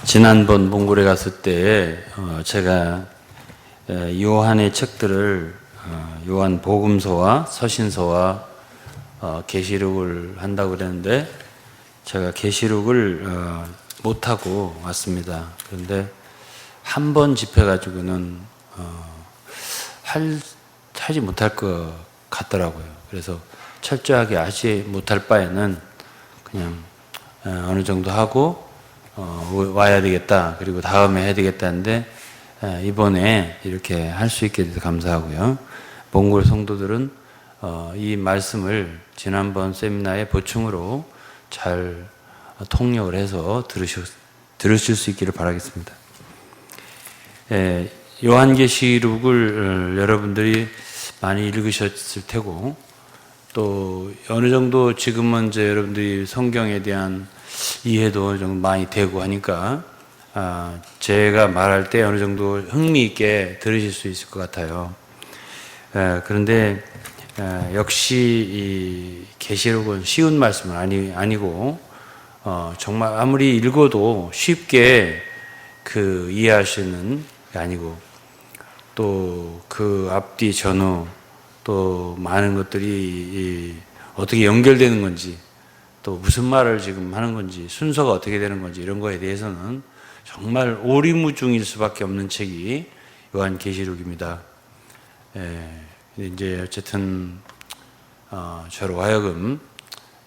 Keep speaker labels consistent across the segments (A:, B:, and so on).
A: 지난번 몽골에 갔을 때 제가 요한의 책들을 요한 복음서와 서신서와 계시록을 한다고 그랬는데 제가 계시록을 못하고 왔습니다. 그런데 한 번 집회 가지고는 하지 못할 것 같더라고요. 그래서 철저하게 하지 못할 바에는 그냥 어느 정도 하고 와야 되겠다. 그리고 다음에 해야 되겠다는데 이번에 이렇게 할 수 있게 돼서 감사하고요. 몽골 성도들은 이 말씀을 지난번 세미나의 보충으로 잘 통역을 해서 들으실 수 있기를 바라겠습니다. 요한계시록을 여러분들이 많이 읽으셨을 테고 또 어느 정도 지금은 이제 여러분들이 성경에 대한 이해도 어느 정도 많이 되고 하니까 제가 말할 때 어느 정도 흥미 있게 들으실 수 있을 것 같아요. 그런데 역시 이 계시록은 쉬운 말씀은 아니고 정말 아무리 읽어도 쉽게 이해할 수 있는 게 아니고 또 그 앞뒤 전후 또 많은 것들이 어떻게 연결되는 건지 또 무슨 말을 지금 하는 건지 순서가 어떻게 되는 건지 이런 거에 대해서는 정말 오리무중일 수밖에 없는 책이 요한계시록입니다. 이제 어쨌든 저로 하여금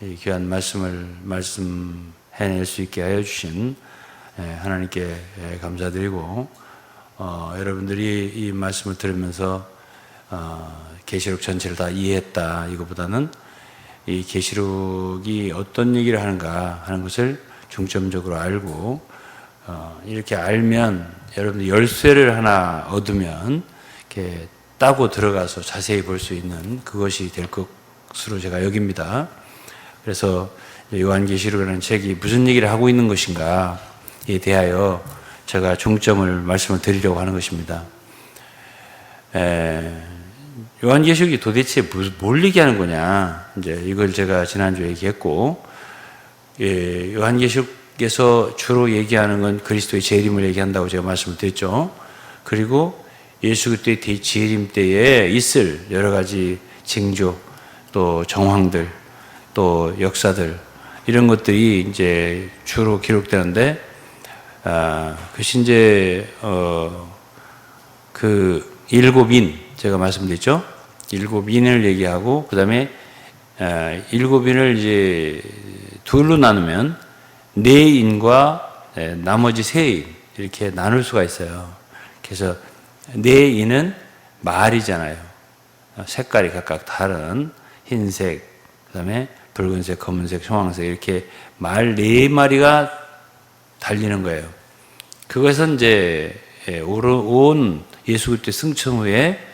A: 이 귀한 말씀해낼 수 있게 하여 주신 하나님께 감사드리고 여러분들이 이 말씀을 들으면서 계시록 전체를 다 이해했다 이거보다는 이 계시록이 어떤 얘기를 하는가 하는 것을 중점적으로 알고 이렇게 알면 여러분들 열쇠를 하나 얻으면 이렇게 따고 들어가서 자세히 볼 수 있는 그것이 될 것으로 제가 여깁니다. 그래서 요한계시록이라는 책이 무슨 얘기를 하고 있는 것인가에 대하여 제가 중점을 말씀을 드리려고 하는 것입니다. 요한계시록이 도대체 뭘 얘기하는 거냐? 이제 이걸 제가 지난주에 얘기했고, 요한계시록에서 주로 얘기하는 건 그리스도의 재림을 얘기한다고 제가 말씀을 드렸죠. 그리고 예수 그리스도의 재림 때에 있을 여러 가지 징조, 또 정황들, 또 역사들 이런 것들이 이제 주로 기록되는데, 그것이 이제 그 일곱인 제가 말씀드렸죠. 일곱인을 얘기하고 그 다음에 일곱인을 이제 둘로 나누면 네 인과 나머지 세 인 이렇게 나눌 수가 있어요. 그래서 네 인은 말이잖아요. 색깔이 각각 다른 흰색, 그 다음에 붉은색, 검은색, 청황색 이렇게 말 네 마리가 달리는 거예요. 그것은 이제 온 예수 그리스도의 승천 후에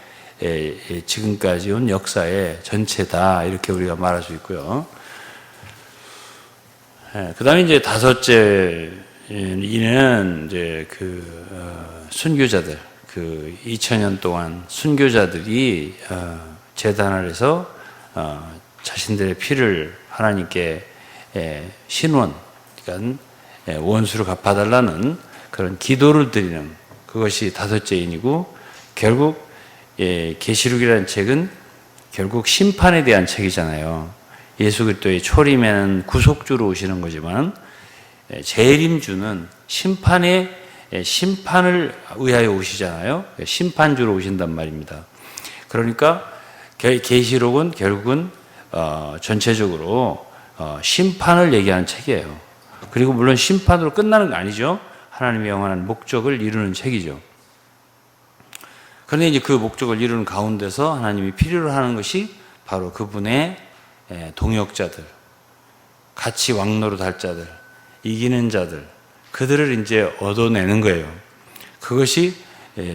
A: 지금까지 온 역사의 전체다 이렇게 우리가 말할 수 있고요. 그 다음에 이제 다섯째 이는 이제 순교자들 2000년 동안 순교자들이 제단 아래서 자신들의 피를 하나님께 신원, 그러니까 원수를 갚아달라는 그런 기도를 드리는 그것이 다섯째 인이고 결국 계시록이라는 책은 결국 심판에 대한 책이잖아요. 예수 그리스도의 초림에는 구속주로 오시는 거지만 재림주는 심판을 의하여 오시잖아요. 심판주로 오신단 말입니다. 그러니까 계시록은 결국은 전체적으로 심판을 얘기하는 책이에요. 그리고 물론 심판으로 끝나는 거 아니죠. 하나님의 영원한 목적을 이루는 책이죠. 그런데 이제 그 목적을 이루는 가운데서 하나님이 필요로 하는 것이 바로 그분의 동역자들, 같이 왕노릇 할 자들, 이기는 자들, 그들을 이제 얻어내는 거예요. 그것이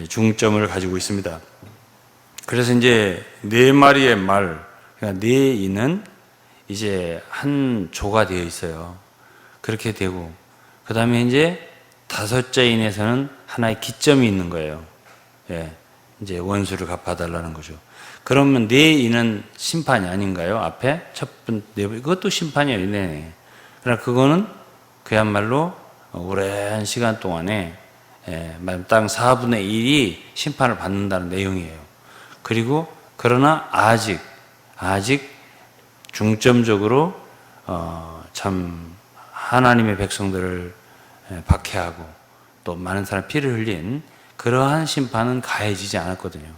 A: 중점을 가지고 있습니다. 그래서 이제 네 마리의 말, 그러니까 네 인은 이제 한 조가 되어 있어요. 그렇게 되고, 그 다음에 이제 다섯째 인에서는 하나의 기점이 있는 거예요. 이제 원수를 갚아달라는 거죠. 그러면 네 인은 심판이 아닌가요? 앞에 첫 번째, 그것도 심판이에요. 네. 그러나 그거는 그야말로 오랜 시간 동안에 땅 4분의 1이 심판을 받는다는 내용이에요. 그리고 그러나 아직 중점적으로 참 하나님의 백성들을 박해하고 또 많은 사람 피를 흘린 그러한 심판은 가해지지 않았거든요.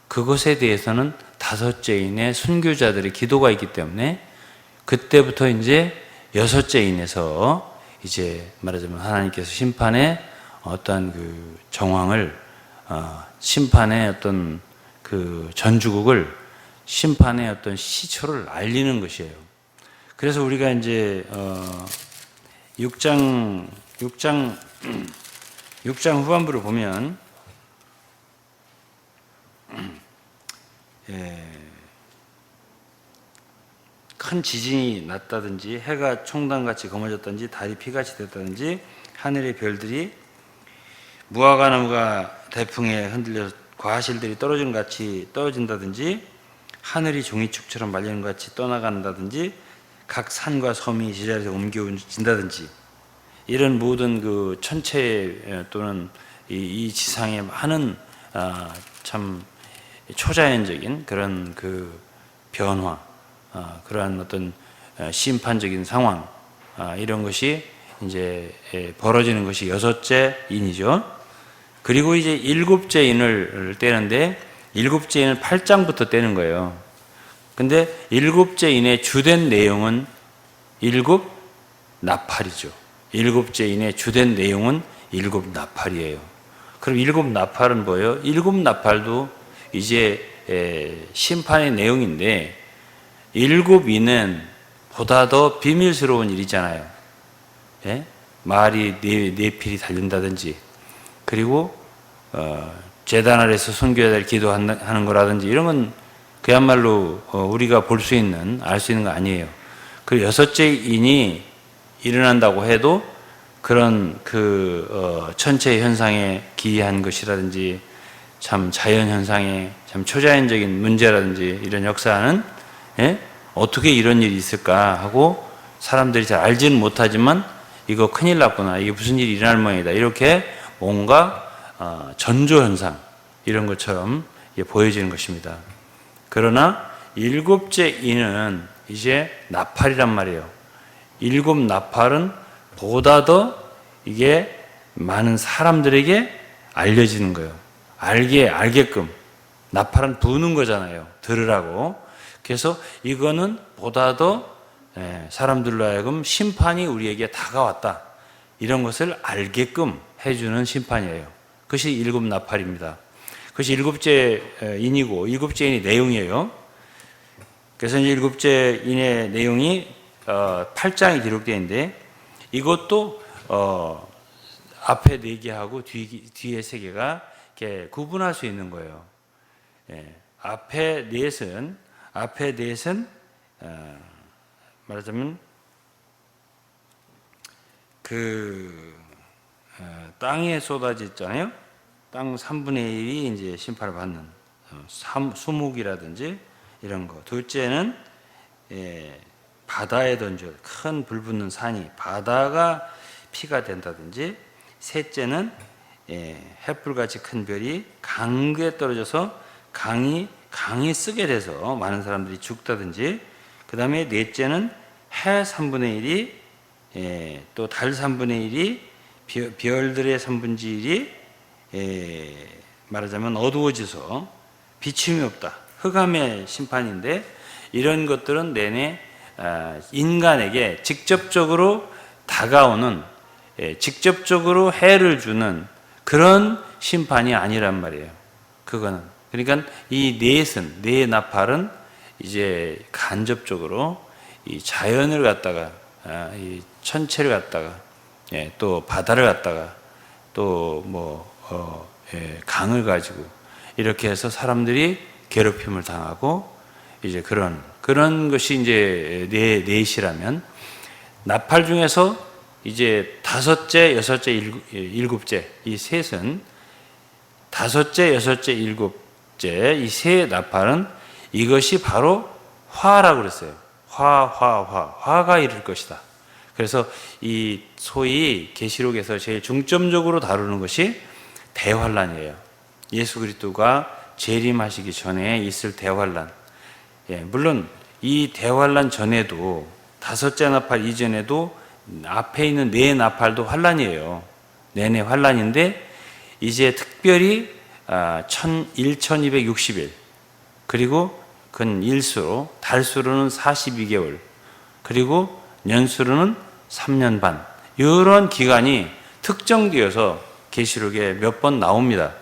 A: 그것에 대해서는 다섯째인의 순교자들의 기도가 있기 때문에 그때부터 이제 여섯째인에서 이제 말하자면 하나님께서 심판의 어떤 그 정황을 심판의 어떤 그 전주국을 심판의 어떤 시초를 알리는 것이에요. 그래서 우리가 이제 6장 후반부를 보면 큰 지진이 났다든지 해가 총단같이 검어졌다든지 달이 피같이 됐다든지 하늘의 별들이 무화과나무가 대풍에 흔들려 과실들이 떨어지는 같이 떨어진다든지 하늘이 종이축처럼 말리는 것 같이 떠나간다든지 각 산과 섬이 제자리에서 옮겨진다든지 이런 모든 그 천체 또는 이 지상에 많은 참 초자연적인 그런 그 변화, 그러한 어떤 심판적인 상황, 이런 것이 이제 벌어지는 것이 여섯째 인이죠. 그리고 이제 일곱째 인을 떼는데 일곱째 인은 8장부터 떼는 거예요. 근데 일곱째 인의 주된 내용은 일곱 나팔이죠. 일곱째 인의 주된 내용은 일곱 나팔이에요. 그럼 일곱 나팔은 뭐예요? 일곱 나팔도 이제 심판의 내용인데 일곱 인은 보다 더 비밀스러운 일이잖아요. 예? 말이 네 필이 달린다든지 그리고 제단 아래서 선교자들 기도하는 거라든지 이런 건 그야말로 우리가 볼 수 있는 알 수 있는 거 아니에요. 그 여섯째 인이 일어난다고 해도 그런 그 천체 현상에 기이한 것이라든지 참 자연 현상에 참 초자연적인 문제라든지 이런 역사는 어떻게 이런 일이 있을까 하고 사람들이 잘 알지는 못하지만 이거 큰일 났구나, 이게 무슨 일이 일어날 모양이다, 이렇게 뭔가 전조 현상 이런 것처럼 보여지는 것입니다. 그러나 일곱째 인은 이제 나팔이란 말이에요. 일곱 나팔은 보다 더 이게 많은 사람들에게 알려지는 거예요. 알게끔. 나팔은 부는 거잖아요. 들으라고. 그래서 이거는 보다 더 사람들로 하여금 심판이 우리에게 다가왔다, 이런 것을 알게끔 해주는 심판이에요. 그것이 일곱 나팔입니다. 그것이 일곱째 인이고 일곱째 인의 내용이에요. 그래서 이제 일곱째 인의 내용이 8장에 기록되어 있는데 이것도 앞에 4개하고 뒤에 3개가 이렇게 구분할 수 있는 거예요. 앞에 넷은 말하자면 그 땅에 쏟아졌잖아요. 땅 3분의 1이 이제 심판을 받는 수목이라든지 이런 거. 둘째는 바다에 던져 큰 불 붙는 산이 바다가 피가 된다든지, 셋째는 햇불같이 큰 별이 강에 떨어져서 강이 쓰게 돼서 많은 사람들이 죽다든지, 그 다음에 넷째는 해 3분의 1이 또 달 3분의 1이 별들의 3분의 1이 말하자면 어두워져서 비침이 없다, 흑암의 심판인데, 이런 것들은 내내 인간에게 직접적으로 다가오는, 직접적으로 해를 주는 그런 심판이 아니란 말이에요. 그거는. 그러니까 이 네 나팔은 이제 간접적으로 이 자연을 갖다가, 이 천체를 갖다가, 또 바다를 갖다가, 또 강을 가지고 이렇게 해서 사람들이 괴롭힘을 당하고 이제 그런 것이 이제 넷이라면, 나팔 중에서 이제 다섯째, 여섯째, 일곱째, 이 셋은 다섯째, 여섯째, 일곱째 이 세 나팔은 이것이 바로 화라고 그랬어요. 화가 이를 것이다. 그래서 이 소위 계시록에서 제일 중점적으로 다루는 것이 대환란이에요. 예수 그리스도가 재림하시기 전에 있을 대환란. 물론 이 대환란 전에도 다섯째 나팔 이전에도 앞에 있는 네 나팔도 환란이에요. 내내 환란인데 이제 특별히 1260일 그리고 근 일수로 달수로는 42개월 그리고 년수로는 3년 반 이런 기간이 특정되어서 계시록에 몇 번 나옵니다.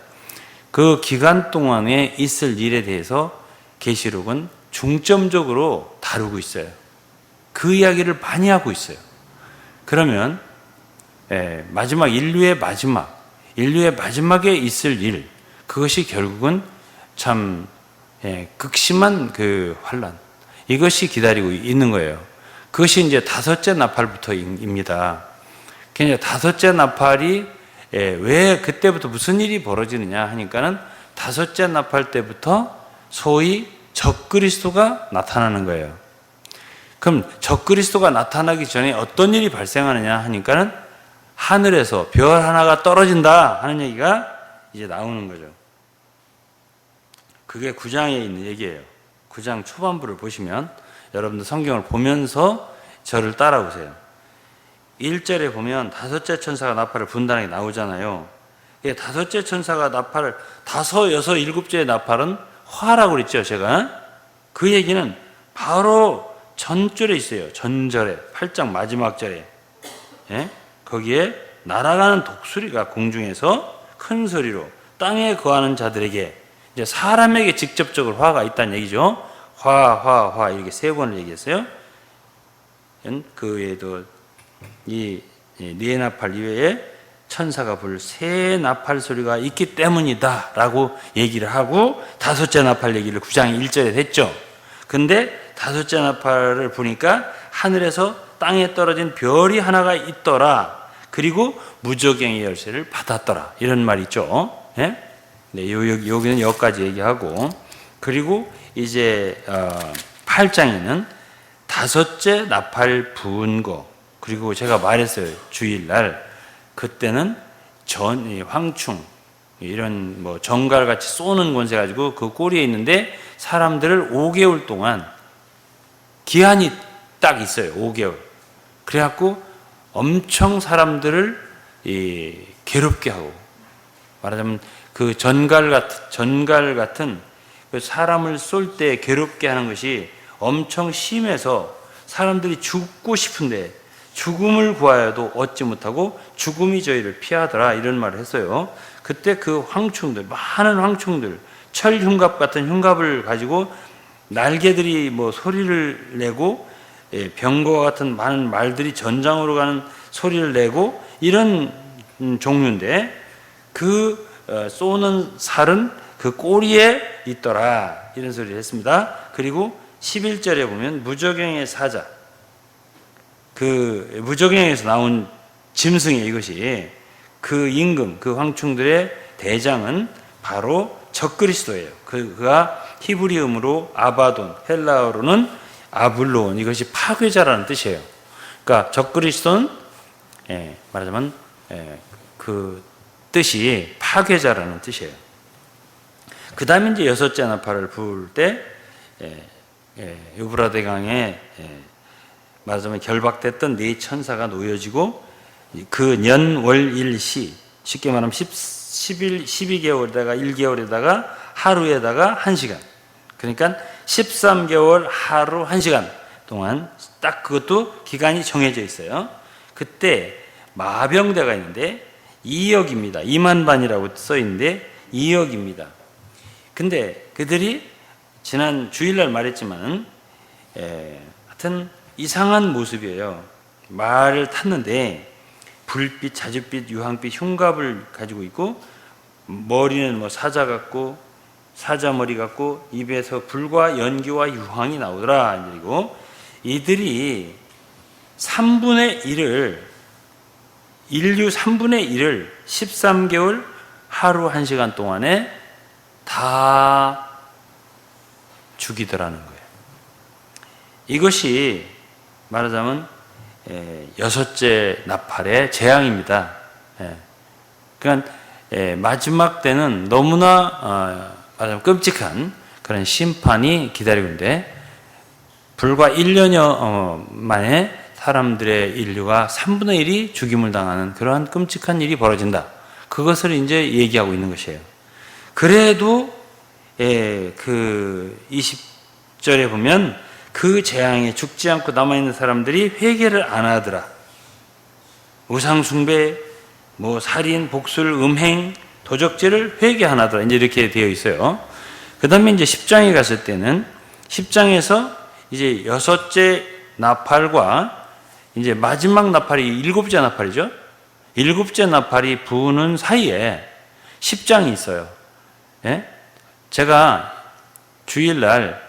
A: 그 기간 동안에 있을 일에 대해서 계시록은 중점적으로 다루고 있어요. 그 이야기를 많이 하고 있어요. 그러면 마지막 인류의 마지막에 있을 일, 그것이 결국은 참 극심한 그 환란, 이것이 기다리고 있는 거예요. 그것이 이제 다섯째 나팔부터입니다. 그러니까 다섯째 나팔이 왜 그때부터 무슨 일이 벌어지느냐 하니까는 다섯째 나팔 때부터 소위 적그리스도가 나타나는 거예요. 그럼 적그리스도가 나타나기 전에 어떤 일이 발생하느냐 하니까는 하늘에서 별 하나가 떨어진다 하는 얘기가 이제 나오는 거죠. 그게 9장에 있는 얘기예요. 9장 초반부를 보시면 여러분들 성경을 보면서 저를 따라오세요. 1절에 보면 다섯째 천사가 나팔을 분다는 게 나오잖아요. 다섯째 천사가 나팔을 다섯, 여섯, 일곱째의 나팔은 화라고 그랬죠, 제가. 그 얘기는 바로 전절에 있어요. 전절에 8장 마지막 절에 거기에 날아가는 독수리가 공중에서 큰 소리로 땅에 거하는 자들에게, 이제 사람에게 직접적으로 화가 있다는 얘기죠. 화 이렇게 세 번을 얘기했어요. 그 외에도 이 네 나팔 이외에 천사가 불 새 나팔 소리가 있기 때문이다 라고 얘기를 하고 다섯째 나팔 얘기를 9장 1절에 했죠. 근데 다섯째 나팔을 부니까 하늘에서 땅에 떨어진 별이 하나가 있더라. 그리고 무저갱의 열쇠를 받았더라. 이런 말이 있죠. 여기는 여기까지 얘기하고, 그리고 이제 8장에는 다섯째 나팔 부은 거, 그리고 제가 말했어요. 주일날 그때는 황충 이런 뭐 정갈같이 쏘는 권세 가지고 그 꼬리에 있는데 사람들을 5개월 동안 기한이 딱 있어요. 5개월. 그래갖고 엄청 사람들을 괴롭게 하고, 말하자면 그 전갈 같은 그 사람을 쏠 때 괴롭게 하는 것이 엄청 심해서 사람들이 죽고 싶은데 죽음을 구하여도 얻지 못하고 죽음이 저희를 피하더라, 이런 말을 했어요. 그때 그 황충들, 많은 황충들, 철 흉갑 같은 흉갑을 가지고 날개들이 뭐 소리를 내고, 병거와 같은 많은 말들이 전장으로 가는 소리를 내고, 이런 종류인데 그 쏘는 살은 그 꼬리에 있더라, 이런 소리를 했습니다. 그리고 11절에 보면 무저갱의 사자, 그 무저갱에서 나온 짐승이 이것이, 그 임금, 그 황충들의 대장은 바로 적그리스도예요. 그가 히브리음으로 아바돈, 헬라어로는 아블론, 이것이 파괴자라는 뜻이에요. 그러니까 적그리스도는 말하자면 그 뜻이 파괴자라는 뜻이에요. 그 다음에 이제 여섯째 나팔을 부을 때 유브라데 강에 말하자면 결박됐던 네 천사가 놓여지고, 그 년, 월, 일, 시, 쉽게 말하면 12개월에다가 1개월에다가 하루에다가 1시간, 그러니까 13개월 하루 1시간 동안 딱 그것도 기간이 정해져 있어요. 그때 마병대가 있는데 2억입니다. 2만 반이라고 써 있는데 2억입니다. 근데 그들이 지난 주일날 말했지만 하여튼 이상한 모습이에요. 말을 탔는데 불빛, 자줏빛, 유황빛 흉갑을 가지고 있고, 머리는 뭐 사자 같고, 사자 머리 같고, 입에서 불과 연기와 유황이 나오더라. 그리고 이들이 3분의 1을, 인류 3분의 1을 13개월 하루 1시간 동안에 다 죽이더라는 거예요. 이것이 말하자면 여섯째 나팔의 재앙입니다. 그러니까 마지막 때는 너무나 말하자면 끔찍한 그런 심판이 기다리고 있는데, 불과 1년여 만에 사람들의 인류가 3분의 1이 죽임을 당하는 그러한 끔찍한 일이 벌어진다. 그것을 이제 얘기하고 있는 것이에요. 그래도 그 20절에 보면 그 재앙에 죽지 않고 남아있는 사람들이 회개를 안 하더라. 우상숭배, 살인, 복술, 음행, 도적질을 회개 안 하더라. 이제 이렇게 되어 있어요. 그 다음에 이제 10장에 갔을 때는 10장에서 이제 여섯째 나팔과 이제 마지막 나팔이 일곱째 나팔이죠. 일곱째 나팔이 부는 사이에 10장이 있어요. 제가 주일날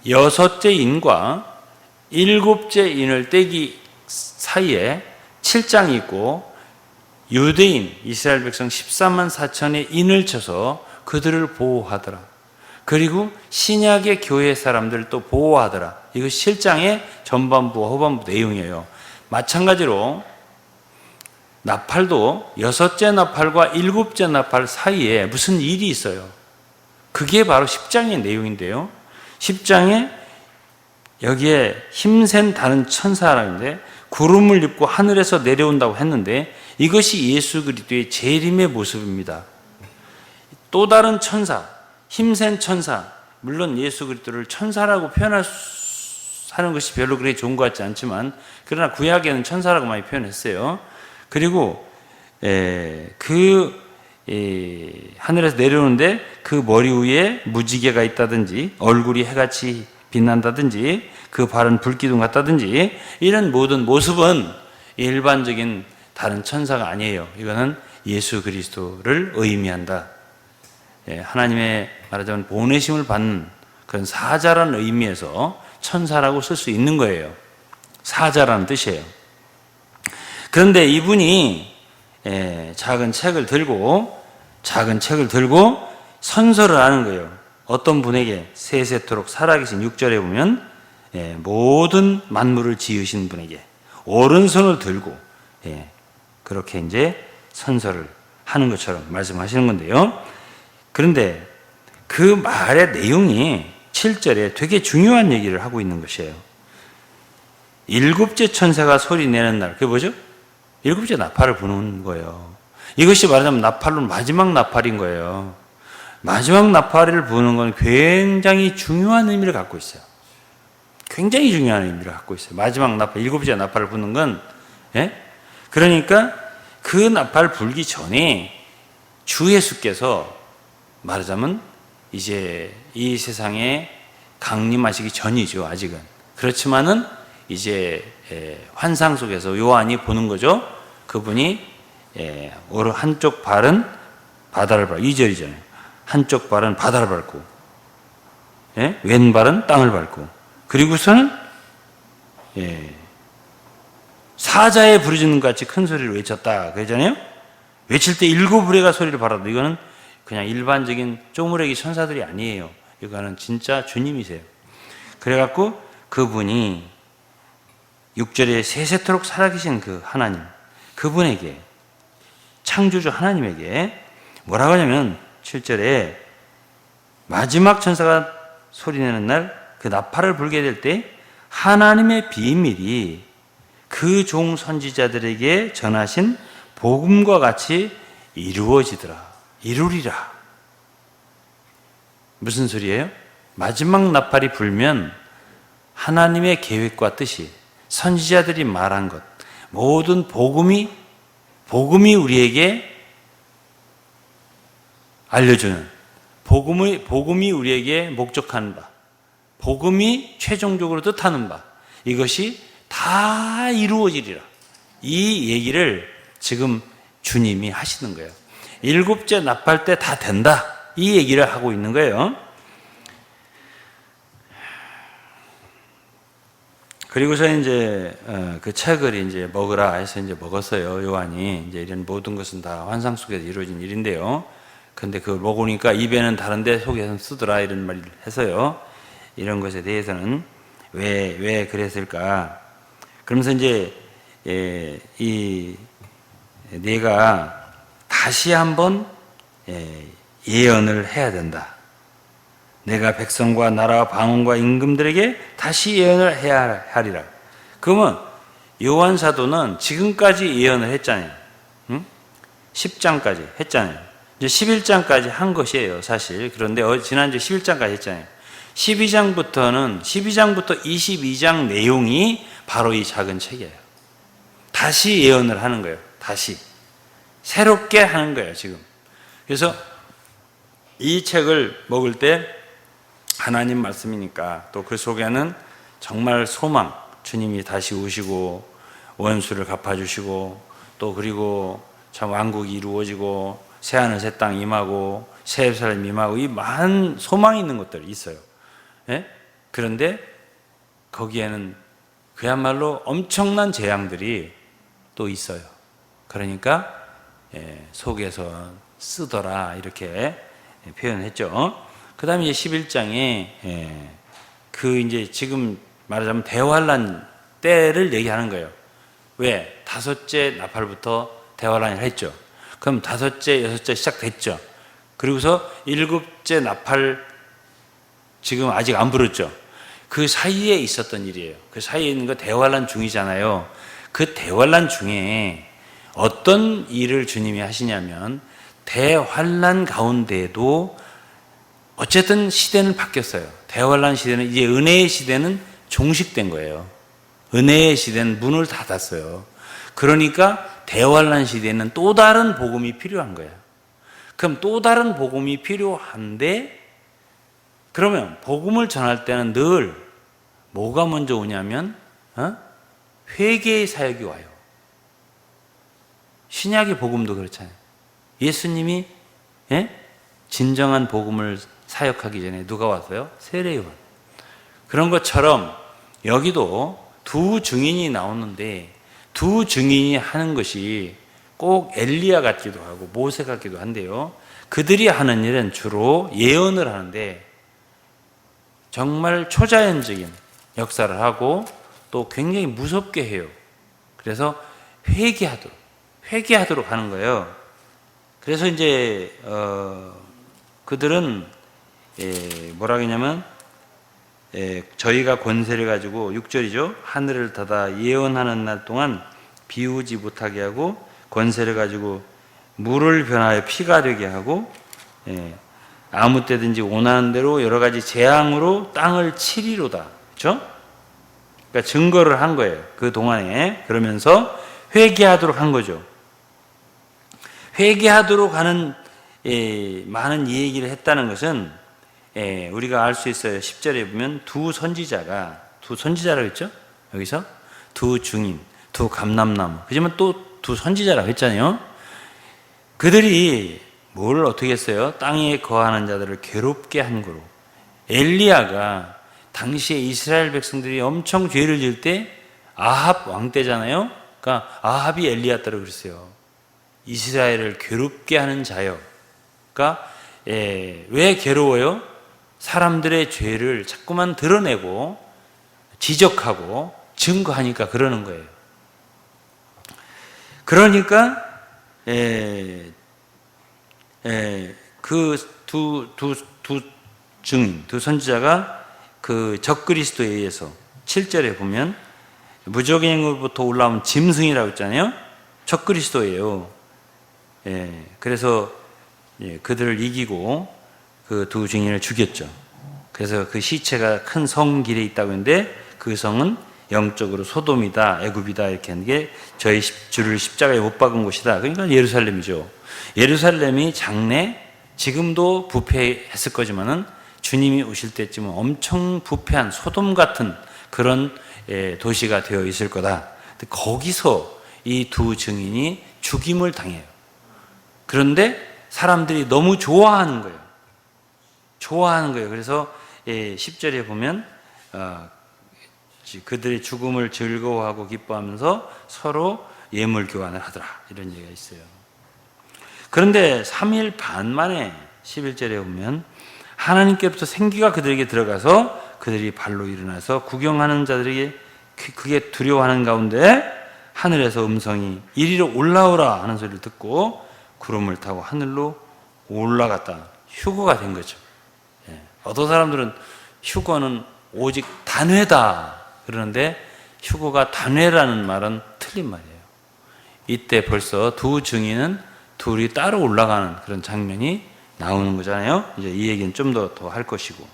A: 여섯째 인과 일곱째 인을 떼기 사이에 7장이 있고, 유대인 이스라엘 백성 14만 4천의 인을 쳐서 그들을 보호하더라. 그리고 신약의 교회 사람들을 또 보호하더라. 이거 7장의 전반부와 후반부 내용이에요. 마찬가지로 나팔도 여섯째 나팔과 일곱째 나팔 사이에 무슨 일이 있어요. 그게 바로 10장의 내용인데요. 10장에 여기에 힘센 다른 천사라는데 구름을 입고 하늘에서 내려온다고 했는데, 이것이 예수 그리스도의 재림의 모습입니다. 또 다른 천사, 힘센 천사, 물론 예수 그리스도를 천사라고 표현하는 것이 별로 그렇게 좋은 것 같지 않지만, 그러나 구약에는 천사라고 많이 표현했어요. 그리고 하늘에서 내려오는데 그 머리 위에 무지개가 있다든지, 얼굴이 해같이 빛난다든지, 그 발은 불기둥 같다든지, 이런 모든 모습은 일반적인 다른 천사가 아니에요. 이거는 예수 그리스도를 의미한다. 하나님의 말하자면 보내심을 받는 그런 사자라는 의미에서 천사라고 쓸 수 있는 거예요. 사자라는 뜻이에요. 그런데 이분이 작은 책을 들고 선서를 하는 거예요. 어떤 분에게? 세세토록 살아계신 6절에 보면 모든 만물을 지으신 분에게 오른손을 들고 그렇게 이제 선서를 하는 것처럼 말씀하시는 건데요. 그런데 그 말의 내용이 7절에 되게 중요한 얘기를 하고 있는 것이에요. 일곱째 천사가 소리 내는 날, 그게 뭐죠? 일곱째 나팔을 부는 거예요. 이것이 말하자면 나팔로 마지막 나팔인 거예요. 마지막 나팔을 부는 건 굉장히 중요한 의미를 갖고 있어요. 굉장히 중요한 의미를 갖고 있어요. 마지막 나팔, 일곱째 나팔을 부는 건, 그러니까 그 나팔 불기 전에 주 예수께서 말하자면 이제 이 세상에 강림하시기 전이죠, 아직은. 그렇지만은 이제 환상 속에서 요한이 보는 거죠. 그분이 한쪽 발은 바다를 밟고, 2절이잖아요. 한쪽 발은 바다를 밟고, 왼발은 땅을 밟고, 그리고서는 사자의 부르짖는 것 같이 큰 소리를 외쳤다 그러잖아요. 외칠 때 7부레가 소리를 발하다. 이거는 그냥 일반적인 쪼무레기 천사들이 아니에요. 이거는 진짜 주님이세요. 그래갖고 그분이 6절에 세세토록 살아계신 그 하나님, 그분에게, 창조주 하나님에게 뭐라고 하냐면 7절에 마지막 천사가 소리내는 날 그 나팔을 불게 될 때 하나님의 비밀이 그 종 선지자들에게 전하신 복음과 같이 이루리라. 무슨 소리예요? 마지막 나팔이 불면 하나님의 계획과 뜻이, 선지자들이 말한 것, 모든 복음이 우리에게 알려주는, 복음이 우리에게 목적하는 바, 복음이 최종적으로 뜻하는 바, 이것이 다 이루어지리라. 이 얘기를 지금 주님이 하시는 거예요. 일곱째 나팔 때 다 된다. 이 얘기를 하고 있는 거예요. 그리고서 이제 그 책을 이제 먹으라 해서 이제 먹었어요. 요한이 이제 이런 모든 것은 다 환상 속에서 이루어진 일인데요. 근데 그걸 먹으니까 입에는 다른데 속에서는 쓰더라 이런 말을 해서요. 이런 것에 대해서는 왜 그랬을까? 그러면서 이제 네가 다시 한번 예언을 해야 된다. 내가 백성과 나라와 방언과 임금들에게 다시 예언을 해야 하리라. 그러면 요한 사도는 지금까지 예언을 했잖아요. 10장까지 했잖아요. 이제 11장까지 한 것이에요, 사실. 그런데 지난주 11장까지 했잖아요. 12장부터 22장 내용이 바로 이 작은 책이에요. 다시 예언을 하는 거예요. 다시. 새롭게 하는 거예요, 지금. 그래서 이 책을 먹을 때 하나님 말씀이니까 또 그 속에는 정말 소망, 주님이 다시 오시고 원수를 갚아주시고 또 그리고 참 왕국이 이루어지고 새하늘 새 땅 임하고 새 예루살렘 임하고 이 많은 소망이 있는 것들이 있어요. 예? 그런데 거기에는 그야말로 엄청난 재앙들이 또 있어요. 그러니까 속에서 쓰더라 이렇게 표현했죠. 그 다음에 이제 11장에 그 이제 지금 말하자면 대환란 때를 얘기하는 거예요. 왜? 5째 나팔부터 대환란을 했죠. 그럼 5째, 6째 시작됐죠. 그리고서 7째 나팔 지금 아직 안 불었죠. 그 사이에 있었던 일이에요. 그 사이에 있는 거 대환란 중이잖아요. 그 대환란 중에 어떤 일을 주님이 하시냐면 대환란 가운데에도 어쨌든 시대는 바뀌었어요. 대환란 시대는 이제 은혜의 시대는 종식된 거예요. 은혜의 시대는 문을 닫았어요. 그러니까 대환란 시대는 또 다른 복음이 필요한 거예요. 그럼 또 다른 복음이 필요한데 그러면 복음을 전할 때는 늘 뭐가 먼저 오냐면 회개의 사역이 와요. 신약의 복음도 그렇잖아요. 예수님이 진정한 복음을 사역하기 전에 누가 왔어요? 세례요한. 그런 것처럼 여기도 두 증인이 나오는데 두 증인이 하는 것이 꼭 엘리야 같기도 하고 모세 같기도 한데요. 그들이 하는 일은 주로 예언을 하는데 정말 초자연적인 역사를 하고 또 굉장히 무섭게 해요. 그래서 회개하도록 하는 거예요. 그래서 이제 그들은 뭐라 그러냐면 저희가 권세를 가지고 6절이죠. 하늘을 닫아 예언하는 날 동안 비우지 못하게 하고 권세를 가지고 물을 변하여 피가 되게 하고 아무 때든지 원하는 대로 여러 가지 재앙으로 땅을 치리로다. 그렇죠? 그러니까 증거를 한 거예요. 그 동안에. 그러면서 회개하도록 한 거죠. 회개하도록 하는 많은 얘기를 했다는 것은 우리가 알 수 있어요. 10절에 보면 두 선지자라고 했죠? 여기서 두 증인, 두 감람나무. 그지만 또 두 선지자라고 했잖아요. 그들이 뭘 어떻게 했어요? 땅에 거하는 자들을 괴롭게 한 거로. 엘리야가 당시에 이스라엘 백성들이 엄청 죄를 지을 때 아합 왕 때잖아요. 그러니까 아합이 엘리야 따라 그랬어요. 이스라엘을 괴롭게 하는 자요. 그러니까 왜 괴로워요? 사람들의 죄를 자꾸만 드러내고 지적하고 증거하니까 그러는 거예요. 그러니까 그 두 증인, 두 선지자가 그 적그리스도에 의해서 7절에 보면 무적행으로부터 올라온 짐승이라고 했잖아요. 적그리스도예요. 그래서 그들을 이기고 그 두 증인을 죽였죠. 그래서 그 시체가 큰 성 길에 있다고 했는데 그 성은 영적으로 소돔이다, 애굽이다 이렇게 하는 게 저희 주를 십자가에 못 박은 곳이다. 그러니까 예루살렘이죠. 예루살렘이 장래 지금도 부패했을 거지만은 주님이 오실 때쯤은 엄청 부패한 소돔 같은 그런 도시가 되어 있을 거다. 거기서 이 두 증인이 죽임을 당해요. 그런데 사람들이 너무 좋아하는 거예요. 그래서 10절에 보면 그들의 죽음을 즐거워하고 기뻐하면서 서로 예물 교환을 하더라. 이런 얘기가 있어요. 그런데 3일 반 만에 11절에 보면 하나님께로부터 생기가 그들에게 들어가서 그들이 발로 일어나서 구경하는 자들에게 그게 두려워하는 가운데 하늘에서 음성이 이리로 올라오라 하는 소리를 듣고 구름을 타고 하늘로 올라갔다. 휴거가 된 거죠. 어떤 사람들은 휴거는 오직 단회다 그러는데 휴거가 단회라는 말은 틀린 말이에요. 이때 벌써 두 증인은 둘이 따로 올라가는 그런 장면이 나오는 거잖아요. 이제 이 얘기는 좀 더 할 것이고.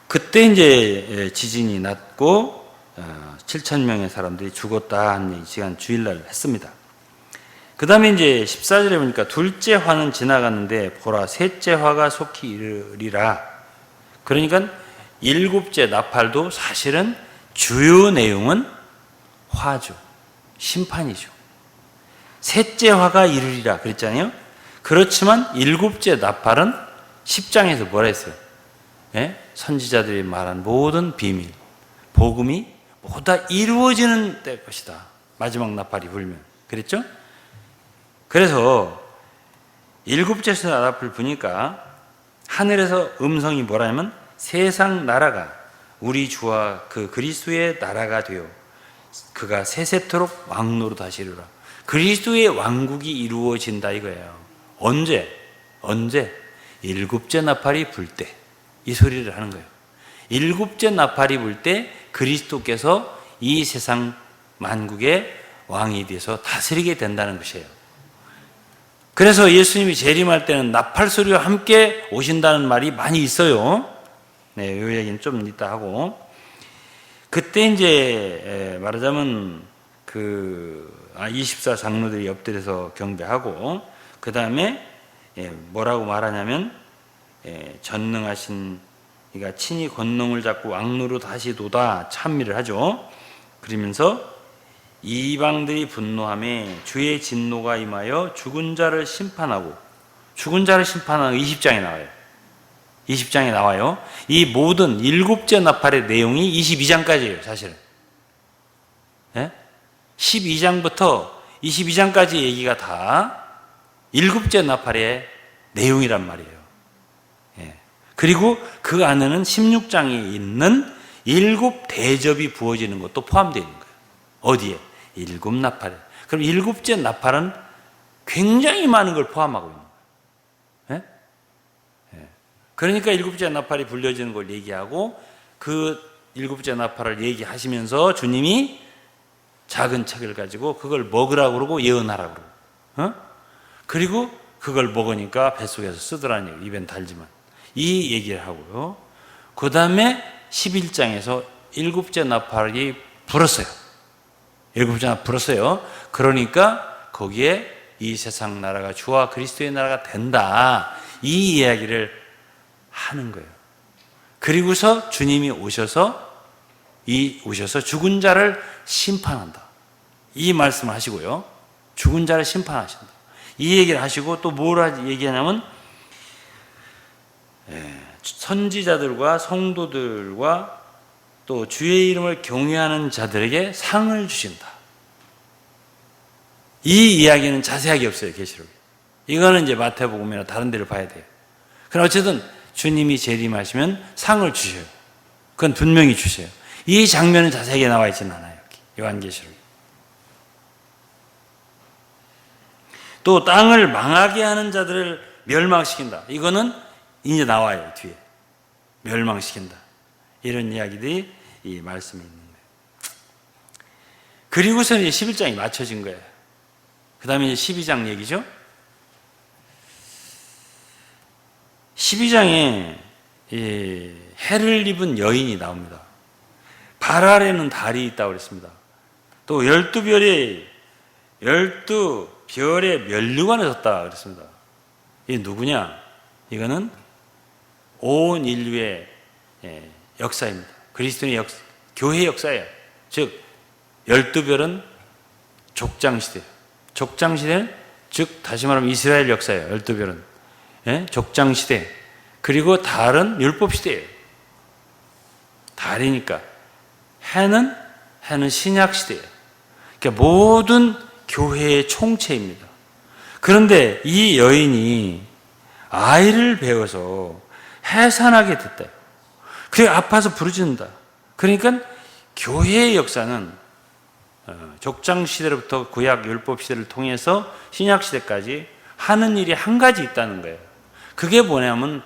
A: 그때 이제 지진이 났고 7,000명의 사람들이 죽었다 하는 시간 주일날 했습니다. 그 다음에 이제 14절에 보니까 둘째 화는 지나갔는데 보라 셋째 화가 속히 이르리라. 그러니까 일곱째 나팔도 사실은 주요 내용은 화죠. 심판이죠. 셋째 화가 이르리라 그랬잖아요. 그렇지만 일곱째 나팔은 10장에서 뭐라 했어요? 선지자들이 말한 모든 비밀, 복음이 모두 다 이루어지는 때 것이다. 마지막 나팔이 불면. 그랬죠? 그래서 일곱째 나팔을 부니까 하늘에서 음성이 뭐라냐면 세상 나라가 우리 주와 그 그리스도의 나라가 되어 그가 세세토록 왕노로 다시리라. 그리스도의 왕국이 이루어진다 이거예요. 언제? 일곱째 나팔이 불 때 이 소리를 하는 거예요. 일곱째 나팔이 불 때 그리스도께서 이 세상 만국의 왕이 돼서 다스리게 된다는 것이에요. 그래서 예수님이 재림할 때는 나팔 소리와 함께 오신다는 말이 많이 있어요. 네, 이 얘기는 좀 이따 하고. 그때 이제 말하자면 24 장로들이 엎드려서 경배하고 그 다음에 뭐라고 말하냐면 전능하신 이가 친히 권능을 잡고 왕노로 다시 도다 찬미를 하죠. 그러면서 이방들이 분노하며 주의 진노가 임하여 죽은 자를 심판하고 죽은 자를 심판하는 20장에 나와요. 20장에 나와요. 이 모든 일곱째 나팔의 내용이 22장까지예요, 사실은. 12장부터 22장까지 얘기가 다 일곱째 나팔의 내용이란 말이에요. 그리고 그 안에는 16장에 있는 일곱 대접이 부어지는 것도 포함되어 있는 거예요. 어디에? 일곱 나팔에. 그럼 일곱째 나팔은 굉장히 많은 걸 포함하고 있는 거예요. 그러니까 일곱째 나팔이 불려지는 걸 얘기하고 그 일곱째 나팔을 얘기하시면서 주님이 작은 책을 가지고 그걸 먹으라고 그러고 예언하라고 그러고 그리고 그걸 먹으니까 뱃속에서 쓰더라는 얘기, 입엔 달지만 이 얘기를 하고요. 그 다음에 11장에서 일곱째 나팔이 불었어요. 일곱째 나팔 불었어요. 그러니까 거기에 이 세상 나라가 주와 그리스도의 나라가 된다 이 이야기를 하는 거예요. 그리고서 주님이 오셔서 죽은 자를 심판한다 이 말씀을 하시고요. 죽은 자를 심판하신다 이 얘기를 하시고 또 뭘 얘기하냐면 선지자들과 성도들과 또 주의 이름을 경외하는 자들에게 상을 주신다. 이 이야기는 자세하게 없어요, 계시록에. 이거는 이제 마태복음이나 다른 데를 봐야 돼요. 그럼 어쨌든 주님이 재림하시면 상을 주셔요. 그건 분명히 주셔요. 이 장면은 자세하게 나와 있지는 않아요, 여기 요한계시록에. 또 땅을 망하게 하는 자들을 멸망시킨다. 이거는 이제 나와요, 뒤에. 멸망시킨다. 이런 이야기들이 이 말씀에 있는 거예요. 그리고서는 이제 11장이 맞춰진 거예요. 그 다음에 이제 12장 얘기죠. 12장에 해를 입은 여인이 나옵니다. 발 아래는 달이 있다고 그랬습니다. 또 12별의 면류관에 섰다 그랬습니다. 이게 누구냐? 이거는 온 인류의 역사입니다. 그리스도의 교회의 역사예요. 즉 12별은 족장시대예요. 족장시대는 즉 다시 말하면 이스라엘 역사예요. 12별은 족장시대. 그리고 달은 율법시대예요. 달이니까 해는 신약시대예요. 그러니까 모든 교회의 총체입니다. 그런데 이 여인이 아이를 배워서 해산하게 됐다. 그게 아파서 부르짖는다. 그러니까 교회의 역사는 족장 시대로부터 구약 율법 시대를 통해서 신약 시대까지 하는 일이 한 가지 있다는 거예요. 그게 뭐냐면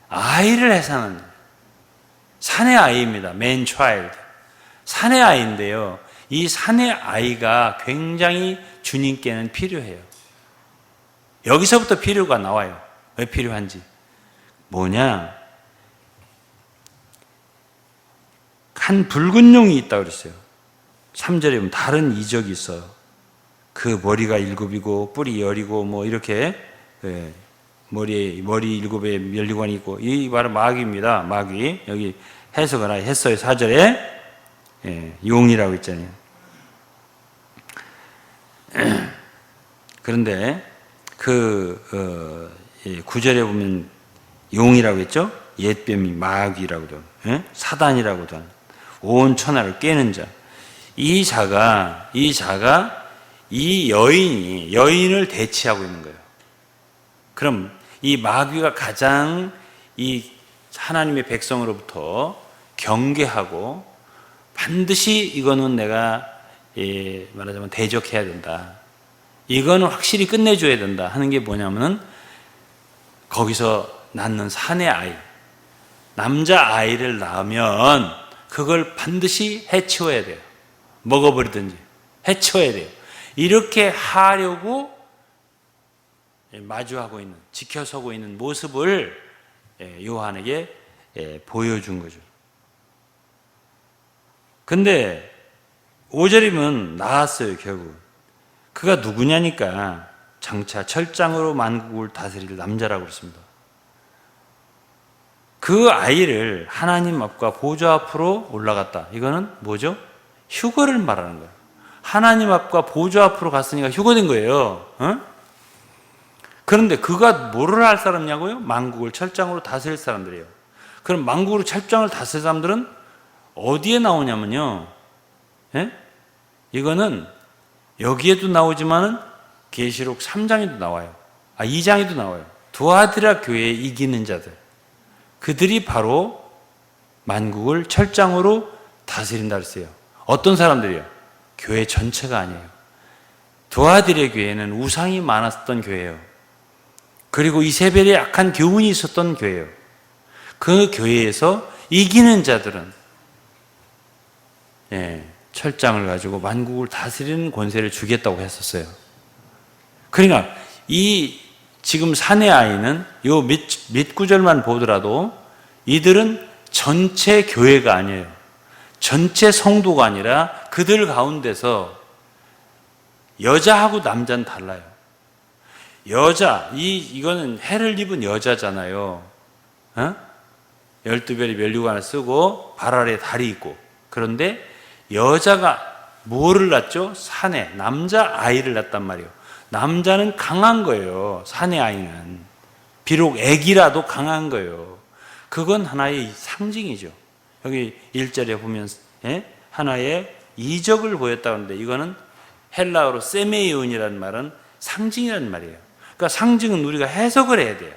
A: 아이를 해산하는 거예요. 산의 아이입니다. Man child. 산의 아이인데요. 이 산의 아이가 굉장히 주님께는 필요해요. 여기서부터 필요가 나와요. 왜 필요한지. 뭐냐? 한 붉은 용이 있다고 그랬어요. 3절에 보면 다른 이적이 있어요. 그 머리가 7이고 뿔이 10이고 뭐 이렇게 머리 7에 면류관이 있고, 이 바로 마귀입니다. 마귀. 여기 해석을 했어요. 4절에 용이라고 있잖아요. 그런데 9절에 보면 용이라고 했죠. 옛뱀이 마귀라고도, 사단이라고도 하는, 온 천하를 깨는 자. 이 자가 이 여인을 대치하고 있는 거예요. 그럼 이 마귀가 가장 이 하나님의 백성으로부터 경계하고 반드시 이거는 내가 말하자면 대적해야 된다. 이거는 확실히 끝내줘야 된다 하는 게 뭐냐면은 거기서 낳는 산의 아이, 남자 아이를 낳으면 그걸 반드시 해치워야 돼요. 먹어버리든지 해치워야 돼요. 이렇게 하려고 마주하고 있는, 지켜서고 있는 모습을 요한에게 보여준 거죠. 근데 5절이면 나왔어요. 결국 그가 누구냐니까 장차 철장으로 만국을 다스릴 남자라고 그랬습니다. 그 아이를 하나님 앞과 보좌 앞으로 올라갔다. 이거는 뭐죠? 휴거를 말하는 거예요. 하나님 앞과 보좌 앞으로 갔으니까 휴거된 거예요. 그런데 그가 뭐를 할 사람이냐고요? 만국을 철장으로 다스릴 사람들이에요. 그럼 만국으로 철장을 다스릴 사람들은 어디에 나오냐면요. 이거는 여기에도 나오지만은 계시록 3장에도 나와요. 2장에도 나와요. 두아디라 교회에 이기는 자들. 그들이 바로 만국을 철장으로 다스린다 그랬어요. 어떤 사람들이요? 교회 전체가 아니에요. 두아디라 교회는 우상이 많았던 교회예요. 그리고 이세벨에 약한 교훈이 있었던 교회예요. 그 교회에서 이기는 자들은 철장을 가지고 만국을 다스리는 권세를 주겠다고 했었어요. 그러니까 이 지금 산의 아이는 요 몇 구절만 보더라도 이들은 전체 교회가 아니에요. 전체 성도가 아니라 그들 가운데서 여자하고 남자는 달라요. 여자, 이거는 해를 입은 여자잖아요. 12별이 면류관을 쓰고 발 아래에 달이 있고. 그런데 여자가 뭐를 낳죠? 산에 남자 아이를 낳단 말이에요. 남자는 강한 거예요. 산의 아이는. 비록 애기라도 강한 거예요. 그건 하나의 상징이죠. 여기 1절에 보면 하나의 이적을 보였다고 하는데 이거는 헬라어로 세메이온이라는 말은 상징이라는 말이에요. 그러니까 상징은 우리가 해석을 해야 돼요.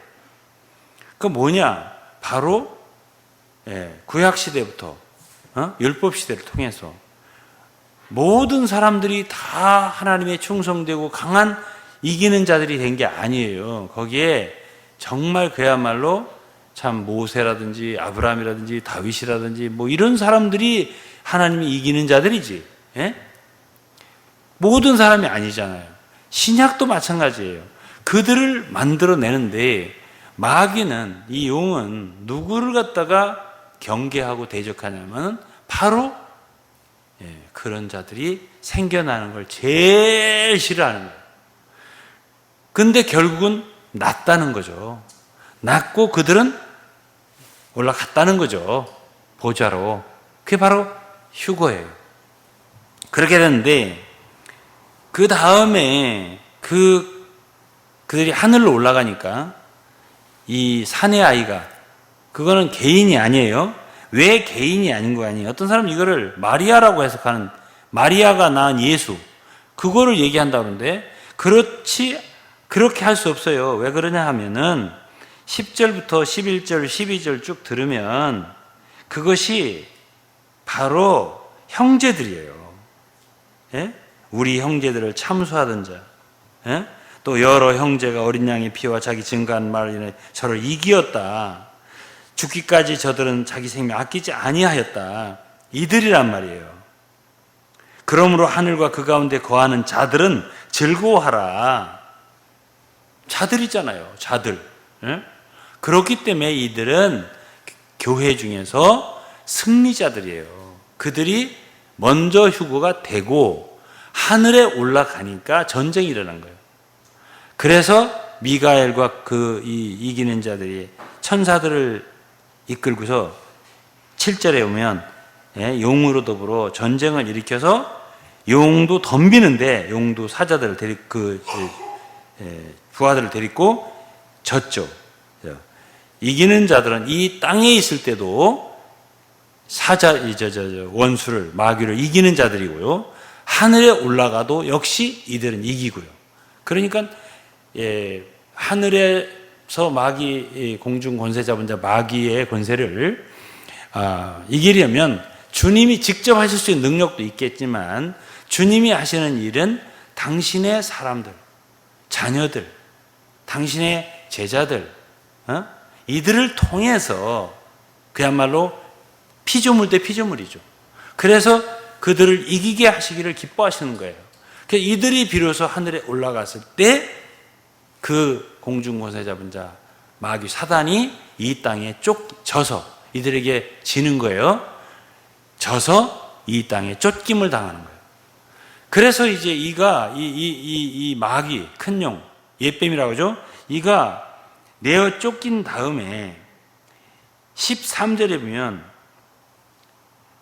A: 그 뭐냐? 바로 구약시대부터 율법시대를 통해서 모든 사람들이 다 하나님의 충성되고 강한 이기는 자들이 된 게 아니에요. 거기에 정말 그야말로 참 모세라든지 아브라함이라든지 다윗이라든지 뭐 이런 사람들이 하나님이 이기는 자들이지. 모든 사람이 아니잖아요. 신약도 마찬가지예요. 그들을 만들어내는데 마귀는, 이 용은 누구를 갖다가 경계하고 대적하냐면 바로 그런 자들이 생겨나는 걸 제일 싫어하는 거예요. 근데 결국은 낫다는 거죠. 낫고 그들은 올라갔다는 거죠. 보좌로. 그게 바로 휴거예요. 그렇게 됐는데 그 다음에 그들이 하늘로 올라가니까 이 산의 아이가, 그거는 개인이 아니에요. 왜 개인이 아닌 거 아니에요? 어떤 사람은 이거를 마리아라고 해석하는, 마리아가 낳은 예수, 그거를 얘기한다고 하는데 그렇게 할 수 없어요. 왜 그러냐 하면은 10절부터 11절, 12절 쭉 들으면 그것이 바로 형제들이에요. 예? 우리 형제들을 참수하던 자. 예? 또 여러 형제가 어린 양의 피와 자기 증거한 말로 인해 저를 이기었다. 죽기까지 저들은 자기 생명 아끼지 아니하였다. 이들이란 말이에요. 그러므로 하늘과 그 가운데 거하는 자들은 즐거워하라. 자들이잖아요. 자들. 예? 그렇기 때문에 이들은 교회 중에서 승리자들이에요. 그들이 먼저 휴거가 되고 하늘에 올라가니까 전쟁이 일어난 거예요. 그래서 미가엘과 이기는 자들이 천사들을 이끌고서 7절에 오면 용으로 더불어 전쟁을 일으켜서 용도 덤비는데 용도 사자들을 부하들을 데리고 졌죠. 이기는 자들은 이 땅에 있을 때도 원수를 마귀를 이기는 자들이고요. 하늘에 올라가도 역시 이들은 이기고요. 그러니까 하늘에서 마귀 공중 권세 잡은 자 마귀의 권세를 이기려면 주님이 직접 하실 수 있는 능력도 있겠지만 주님이 하시는 일은 당신의 사람들, 자녀들, 당신의 제자들, 이들을 통해서 그야말로 피조물 대 피조물이죠. 그래서 그들을 이기게 하시기를 기뻐하시는 거예요. 그래서 이들이 비로소 하늘에 올라갔을 때 그 공중권세 잡은 자 마귀 사단이 이 땅에 져서 이들에게 지는 거예요. 져서 이 땅에 쫓김을 당하는 거예요. 그래서 이제 이 마귀 큰 용 옛뱀이라고 하죠. 이가 내어 쫓긴 다음에 13절에 보면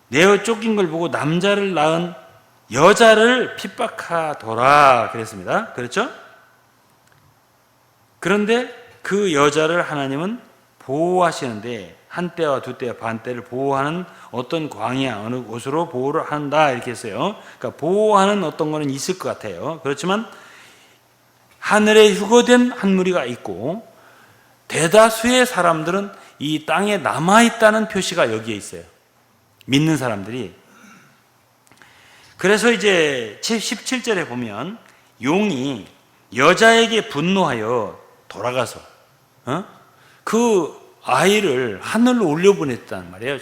A: 내어 쫓긴 걸 보고 남자를 낳은 여자를 핍박하더라 그랬습니다. 그렇죠? 그런데 그 여자를 하나님은 보호하시는데 한 때와 두 때와 반 때를 보호하는 어떤 광야 어느 곳으로 보호를 한다 이렇게 했어요. 그러니까 보호하는 어떤 거는 있을 것 같아요. 그렇지만 하늘에 휴거된 한 무리가 있고 대다수의 사람들은 이 땅에 남아있다는 표시가 여기에 있어요. 믿는 사람들이. 그래서 이제 17절에 보면 용이 여자에게 분노하여 돌아가서 그 아이를 하늘로 올려보냈단 말이에요.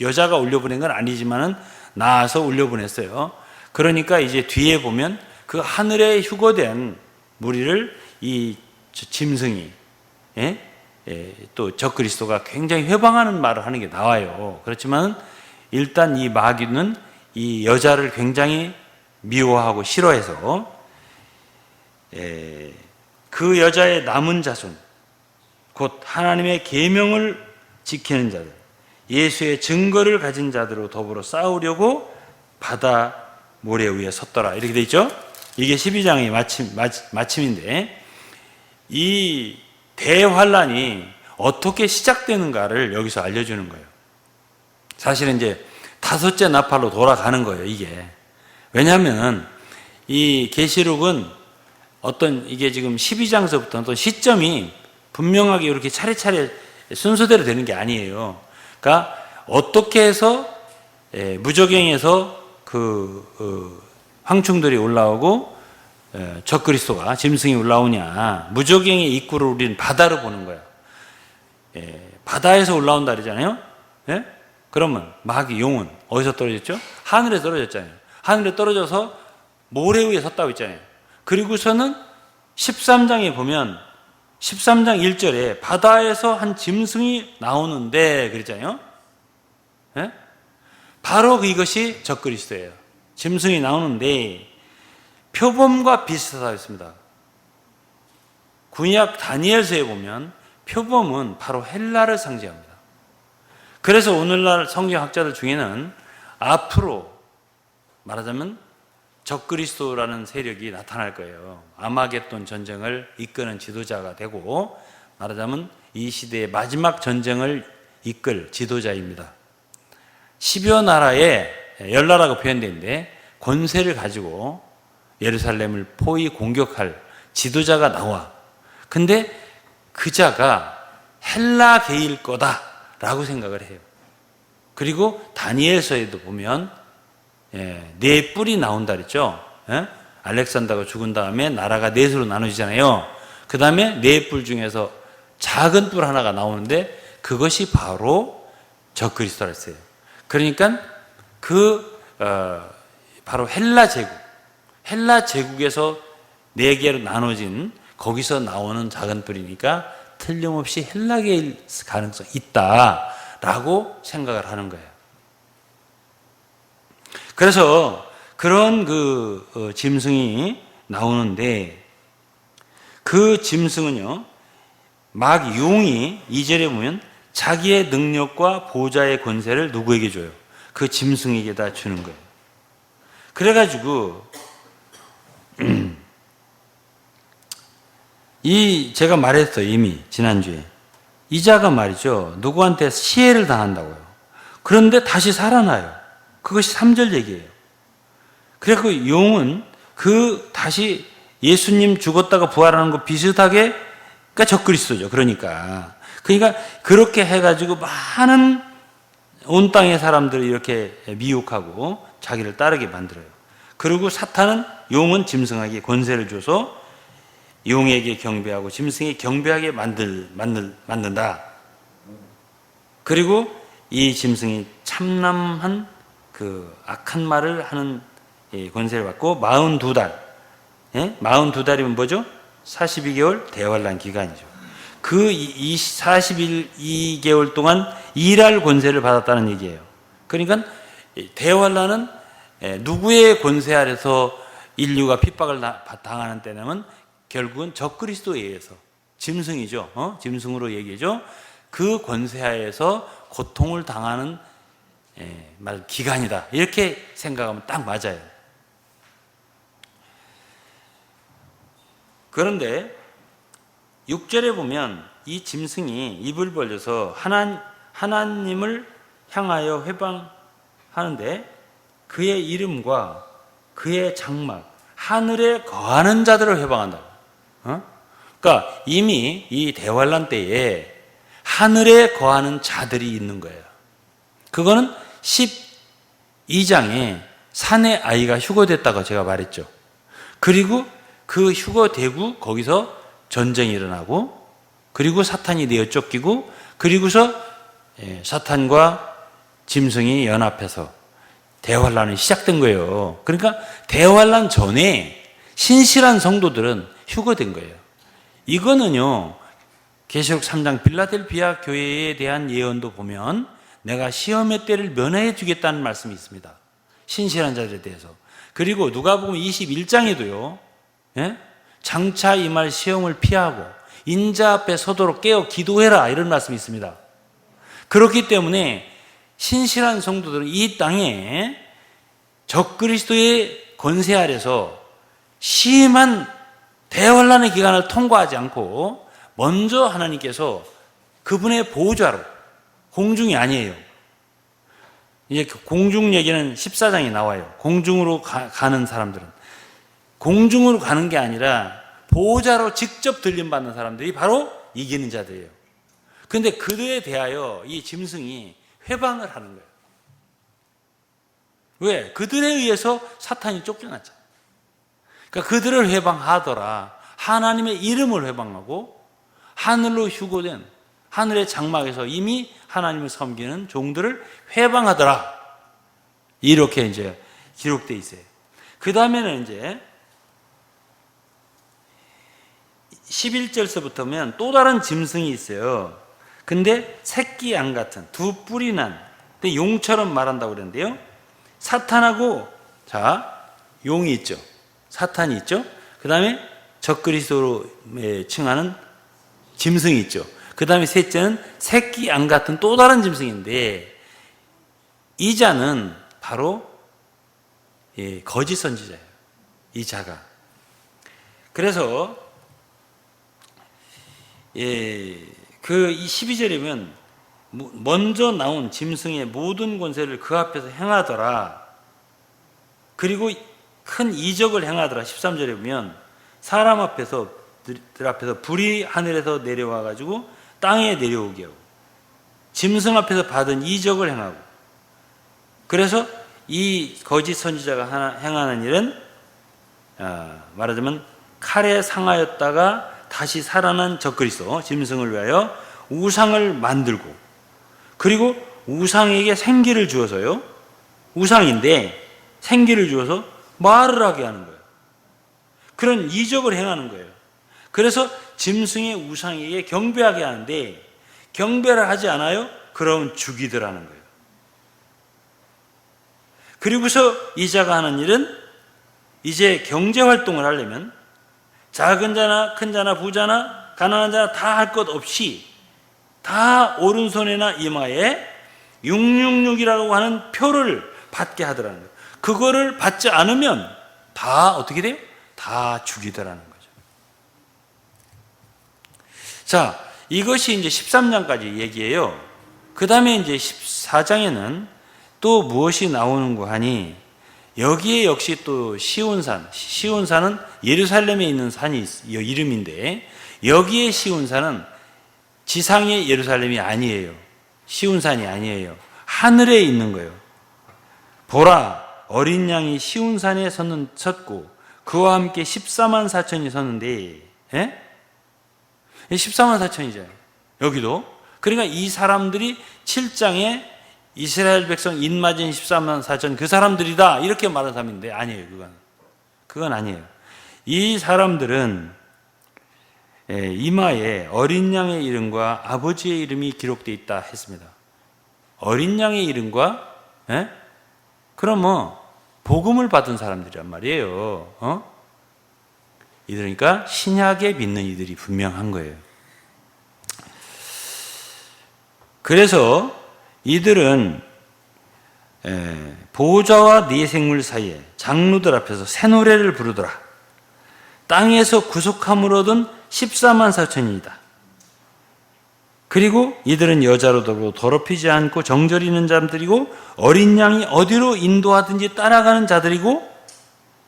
A: 여자가 올려보낸 건 아니지만은 낳아서 올려보냈어요. 그러니까 이제 뒤에 보면 그 하늘에 휴거된 무리를 이 짐승이 또 적그리스도가 굉장히 회방하는 말을 하는 게 나와요. 그렇지만 일단 이 마귀는 이 여자를 굉장히 미워하고 싫어해서 그 여자의 남은 자손 곧 하나님의 계명을 지키는 자들 예수의 증거를 가진 자들로 더불어 싸우려고 바다 모래 위에 섰더라 이렇게 돼 있죠. 이게 12장의 마침인데 이 대환란이 어떻게 시작되는가를 여기서 알려주는 거예요. 사실은 이제 다섯째 나팔로 돌아가는 거예요. 이게 왜냐하면 이 계시록은 이게 지금 12장서부터 어떤 시점이 분명하게 이렇게 차례차례 순서대로 되는 게 아니에요. 그러니까 어떻게 해서 무저갱에서 황충들이 올라오고 적그리스도가 짐승이 올라오냐. 무저갱의 입구를 우리는 바다로 보는 거야. 바다에서 올라온다 그러잖아요. 그러면 마귀 용은 어디서 떨어졌죠? 하늘에 떨어졌잖아요. 하늘에 떨어져서 모래 위에 섰다고 했잖아요. 그리고서는 13장에 보면 13장 1절에 바다에서 한 짐승이 나오는데 그랬잖아요. 바로 이것이 적그리스도예요. 짐승이 나오는데 표범과 비슷하다고 했습니다. 구약 다니엘서에 보면 표범은 바로 헬라를 상징합니다. 그래서 오늘날 성경학자들 중에는 앞으로 말하자면 적그리스도라는 세력이 나타날 거예요. 아마겟돈 전쟁을 이끄는 지도자가 되고 말하자면 이 시대의 마지막 전쟁을 이끌 지도자입니다. 10여 나라의 열나라가 표현되는데 권세를 가지고 예루살렘을 포위 공격할 지도자가 나와. 근데 그 자가 헬라계일 거다라고 생각을 해요. 그리고 다니엘서에도 보면 네 뿔이 나온다 그랬죠. 알렉산더가 죽은 다음에 나라가 넷으로 나눠지잖아요. 그 다음에 네 뿔 중에서 작은 뿔 하나가 나오는데 그것이 바로 적그리스도라 했어요. 그러니까 바로 헬라 제국에서 네 개로 나눠진 거기서 나오는 작은 뿔이니까 틀림없이 헬라계일 가능성이 있다라고 생각을 하는 거예요. 그래서 그런 짐승이 나오는데 그 짐승은요, 막 용이 2절에 보면 자기의 능력과 보좌의 권세를 누구에게 줘요? 그 짐승에게다 주는 거예요. 그래가지고 제가 말했어요. 이미 지난주에 이 자가 말이죠, 누구한테 시해를 당한다고요. 그런데 다시 살아나요. 그것이 3절 얘기예요. 그래서 그 용은 다시 예수님 죽었다가 부활하는 거 비슷하게, 그러니까 적그리스도죠. 그러니까 그렇게 해가지고 많은 온 땅의 사람들을 이렇게 미혹하고 자기를 따르게 만들어요. 그리고 사탄은 용은 짐승에게 권세를 줘서 용에게 경배하고 짐승에 경배하게 만든다. 그리고 이 짐승이 참남한 악한 말을 하는 권세를 받고 42달, 42달이면 뭐죠? 42개월 대환란 기간이죠. 이 42개월 동안 일할 권세를 받았다는 얘기예요. 그러니까 대환란은 누구의 권세 아래서 인류가 핍박을 당하는 때냐면 결국은 적그리스도에 의해서, 짐승이죠. 짐승으로 얘기죠. 그 권세하에서 고통을 당하는 기간이다. 이렇게 생각하면 딱 맞아요. 그런데 6절에 보면 이 짐승이 입을 벌려서 하나님을 향하여 회방하는데 그의 이름과 그의 장막, 하늘에 거하는 자들을 회방한다. 그러니까 이미 이 대환란 때에 하늘에 거하는 자들이 있는 거예요. 그거는 12장에 산의 아이가 휴거됐다고 제가 말했죠. 그리고 그 휴거되고 거기서 전쟁이 일어나고, 그리고 사탄이 내어 쫓기고, 그리고서 사탄과 짐승이 연합해서 대환란이 시작된 거예요. 그러니까 대환란 전에 신실한 성도들은 휴거된 거예요. 이거는요, 계시록 3장 빌라델피아 교회에 대한 예언도 보면 내가 시험의 때를 면하여 주겠다는 말씀이 있습니다. 신실한 자들에 대해서. 그리고 누가복음 21장에도요, 장차 임할 시험을 피하고 인자 앞에 서도록 깨어 기도해라, 이런 말씀이 있습니다. 그렇기 때문에 신실한 성도들은 이 땅에 적그리스도의 권세 아래서 심한 대환란의 기간을 통과하지 않고 먼저 하나님께서 그분의 보호자로, 공중이 아니에요. 이제 공중 얘기는 14장에 나와요. 공중으로 가는 사람들은 공중으로 가는 게 아니라 보호자로 직접 들림받는 사람들이 바로 이기는 자들이에요. 그런데 그들에 대하여 이 짐승이 회방을 하는 거예요. 왜? 그들에 의해서 사탄이 쫓겨났잖아요. 그러니까 그들을 회방하더라. 하나님의 이름을 회방하고 하늘로 휴거된, 하늘의 장막에서 이미 하나님을 섬기는 종들을 회방하더라. 이렇게 이제 기록되어 있어요. 그 다음에는 이제 11절서부터면 또 다른 짐승이 있어요. 근데 새끼 양 같은 두 뿔이 난, 근데 용처럼 말한다고 그랬는데요. 사탄하고, 용이 있죠. 사탄이 있죠. 그 다음에 적그리스도로 칭하는 짐승이 있죠. 그 다음에 셋째는 새끼 양 같은 또 다른 짐승인데, 이 자는 바로 거짓 선지자예요. 이 자가. 그래서 이 12절에 보면 먼저 나온 짐승의 모든 권세를 그 앞에서 행하더라. 그리고 큰 이적을 행하더라. 13절에 보면 사람 앞에서, 들 앞에서 불이 하늘에서 내려와 가지고 땅에 내려오게 하고 짐승 앞에서 받은 이적을 행하고, 그래서 이 거짓 선지자가 행하는 일은 말하자면 칼에 상하였다가 다시 살아난 적그리스도 짐승을 위하여 우상을 만들고, 그리고 우상에게 생기를 주어서요, 우상인데 생기를 주어서 말을 하게 하는 거예요. 그런 이적을 행하는 거예요. 그래서 짐승의 우상에게 경배하게 하는데, 경배를 하지 않아요? 그럼 죽이더라는 거예요. 그리고서 이 자가 하는 일은 이제 경제활동을 하려면 작은 자나 큰 자나 부자나 가난한 자나 다 할 것 없이 다 오른손이나 이마에 666이라고 하는 표를 받게 하더라는 거예요. 그거를 받지 않으면 다 어떻게 돼요? 다 죽이더라는 거죠. 자, 이것이 이제 13장까지 얘기예요. 그 다음에 이제 14장에는 또 무엇이 나오는가 하니, 여기에 역시 또 시온산, 시온산은 예루살렘에 있는 산이 이름인데, 여기에 시온산은 지상의 예루살렘이 아니에요. 시온산이 아니에요. 하늘에 있는 거예요. 보라, 어린 양이 시온산에 섰고 그와 함께 14만 4천이 섰는데, 14만 4천이잖아요. 여기도. 그러니까 이 사람들이 7장에 이스라엘 백성 인맞은 14만 4천 그 사람들이다 이렇게 말한 사람인데, 아니에요. 그건 아니에요. 이 사람들은 이마에 어린 양의 이름과 아버지의 이름이 기록되어 있다 했습니다. 어린 양의 이름과, 그럼 복음을 받은 사람들이란 말이에요. 그러니까 신약에 믿는 이들이 분명한 거예요. 그래서 이들은 보호자와 네 생물 사이에 장로들 앞에서 새 노래를 부르더라. 땅에서 구속함을 얻은 14만 4천이다. 그리고 이들은 여자로 더럽히지 않고 정절이 있는 자들이고, 어린 양이 어디로 인도하든지 따라가는 자들이고,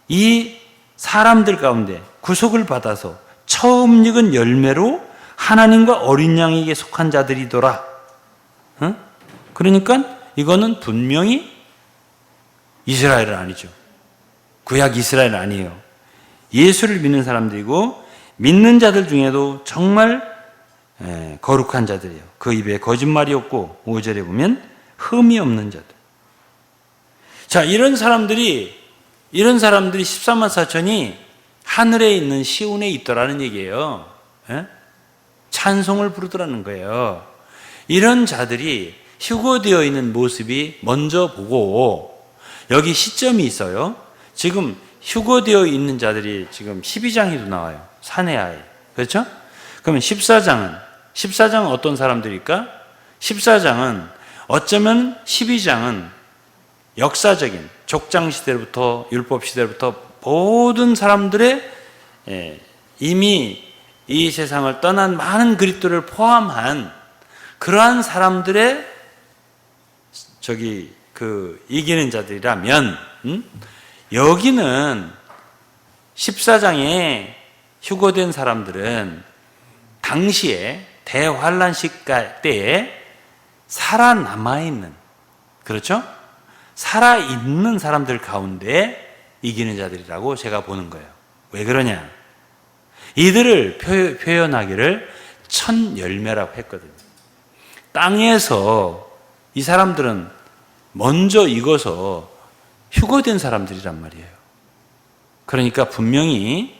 A: 이 사람들 가운데 구속을 받아서 처음 익은 열매로 하나님과 어린 양에게 속한 자들이더라. 그러니까 이거는 분명히 이스라엘은 아니죠. 구약 이스라엘은 아니에요. 예수를 믿는 사람들이고, 믿는 자들 중에도 정말 거룩한 자들이에요. 그 입에 거짓말이 없고, 5절에 보면 흠이 없는 자들. 자, 이런 사람들이 14만 4천이 하늘에 있는 시온에 있더라는 얘기예요. 찬송을 부르더라는 거예요. 이런 자들이 휴거되어 있는 모습이 먼저 보고, 여기 시점이 있어요. 지금 휴거되어 있는 자들이 지금 12장에도 나와요. 사내아에. 그렇죠? 그러면 14장은 어떤 사람들일까? 14장은 어쩌면 12장은 역사적인 족장 시대부터 율법 시대부터 모든 사람들의 이미 이 세상을 떠난 많은 그리스도를 포함한 그러한 사람들의 이기는 자들이라면, 여기는 14장에 휴거된 사람들은 당시에 대환란 때에 살아남아있는, 그렇죠? 살아있는 사람들 가운데 이기는 자들이라고 제가 보는 거예요. 왜 그러냐? 이들을 표현하기를 첫 열매라고 했거든요. 땅에서 이 사람들은 먼저 익어서 휴거된 사람들이란 말이에요. 그러니까 분명히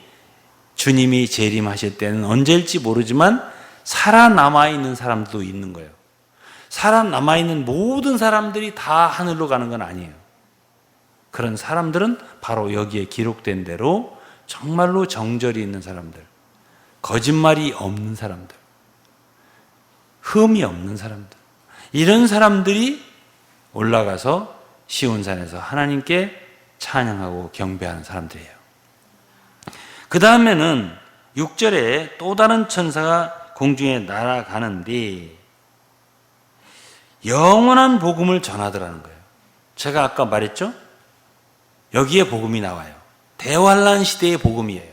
A: 주님이 재림하실 때는 언제일지 모르지만 살아남아있는 사람도 있는 거예요. 살아남아있는 모든 사람들이 다 하늘로 가는 건 아니에요. 그런 사람들은 바로 여기에 기록된 대로 정말로 정절이 있는 사람들, 거짓말이 없는 사람들, 흠이 없는 사람들, 이런 사람들이 올라가서 시온산에서 하나님께 찬양하고 경배하는 사람들이에요. 그 다음에는 6절에 또 다른 천사가 공중에 날아가는데 영원한 복음을 전하더라는 거예요. 제가 아까 말했죠? 여기에 복음이 나와요. 대환란 시대의 복음이에요.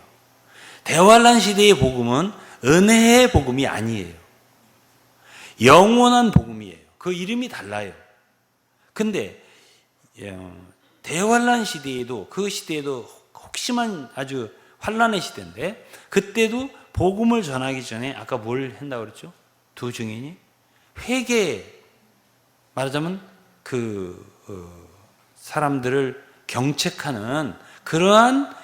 A: 대환란 시대의 복음은 은혜의 복음이 아니에요. 영원한 복음이에요. 그 이름이 달라요. 근데 대환란 시대에도, 그 시대에도 혹시만 아주 환란의 시대인데, 그때도 복음을 전하기 전에 아까 뭘 한다고 그랬죠? 두 증인이 회개, 말하자면 사람들을 경책하는 그러한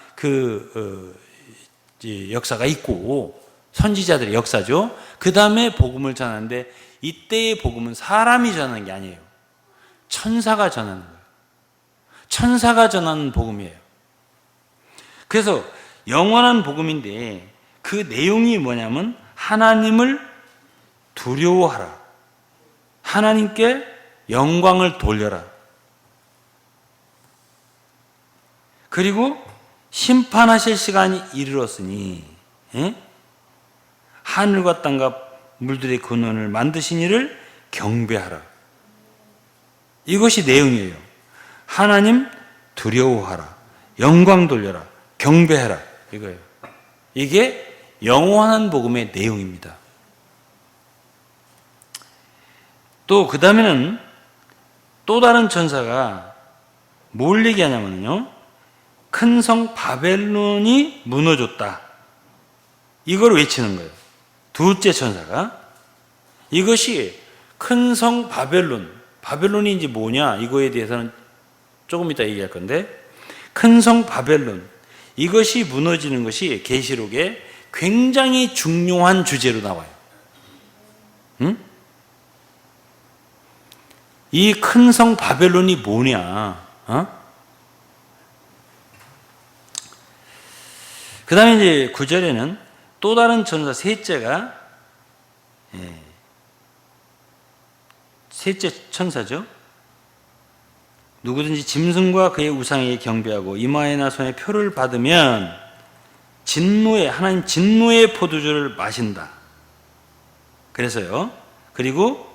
A: 역사가 있고, 선지자들의 역사죠. 그 다음에 복음을 전하는데, 이때의 복음은 사람이 전하는 게 아니에요. 천사가 전하는 거예요. 천사가 전하는 복음이에요. 그래서 영원한 복음인데, 그 내용이 뭐냐면 하나님을 두려워하라, 하나님께 영광을 돌려라, 그리고 심판하실 시간이 이르렀으니 하늘과 땅과 물들의 근원을 만드신 이를 경배하라. 이것이 내용이에요. 하나님 두려워하라, 영광 돌려라, 경배하라, 이거예요. 이게 영원한 복음의 내용입니다. 또 그 다음에는 또 다른 천사가 뭘 얘기하냐면요, 큰 성 바벨론이 무너졌다, 이걸 외치는 거예요. 둘째 천사가. 이것이 큰 성 바벨론이 이제 뭐냐, 이거에 대해서는 조금 이따 얘기할 건데, 큰 성 바벨론, 이것이 무너지는 것이 계시록에 굉장히 중요한 주제로 나와요. 이 큰 성 바벨론이 뭐냐? 그 다음에 이제 9절에는 또 다른 천사 셋째가, 셋째 천사죠. 누구든지 짐승과 그의 우상에게 경배하고 이마에나 손에 표를 받으면 하나님 진노의 포도주를 마신다. 그래서요, 그리고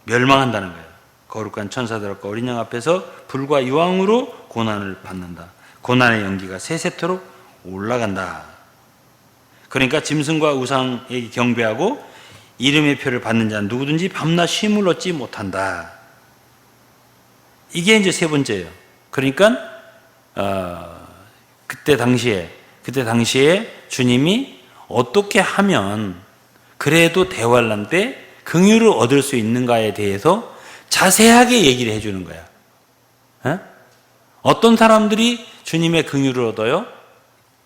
A: 멸망한다는 거예요. 거룩한 천사들과 어린 양 앞에서 불과 유황으로 고난을 받는다. 고난의 연기가 세세토록 올라간다. 그러니까 짐승과 우상에게 경배하고 이름의 표를 받는 자는 누구든지 밤낮 쉼을 얻지 못한다. 이게 이제 세 번째예요. 그러니까 그때 당시에 주님이 어떻게 하면 그래도 대환란 때 긍휼을 얻을 수 있는가에 대해서 자세하게 얘기를 해주는 거야. 어떤 사람들이 주님의 긍휼을 얻어요?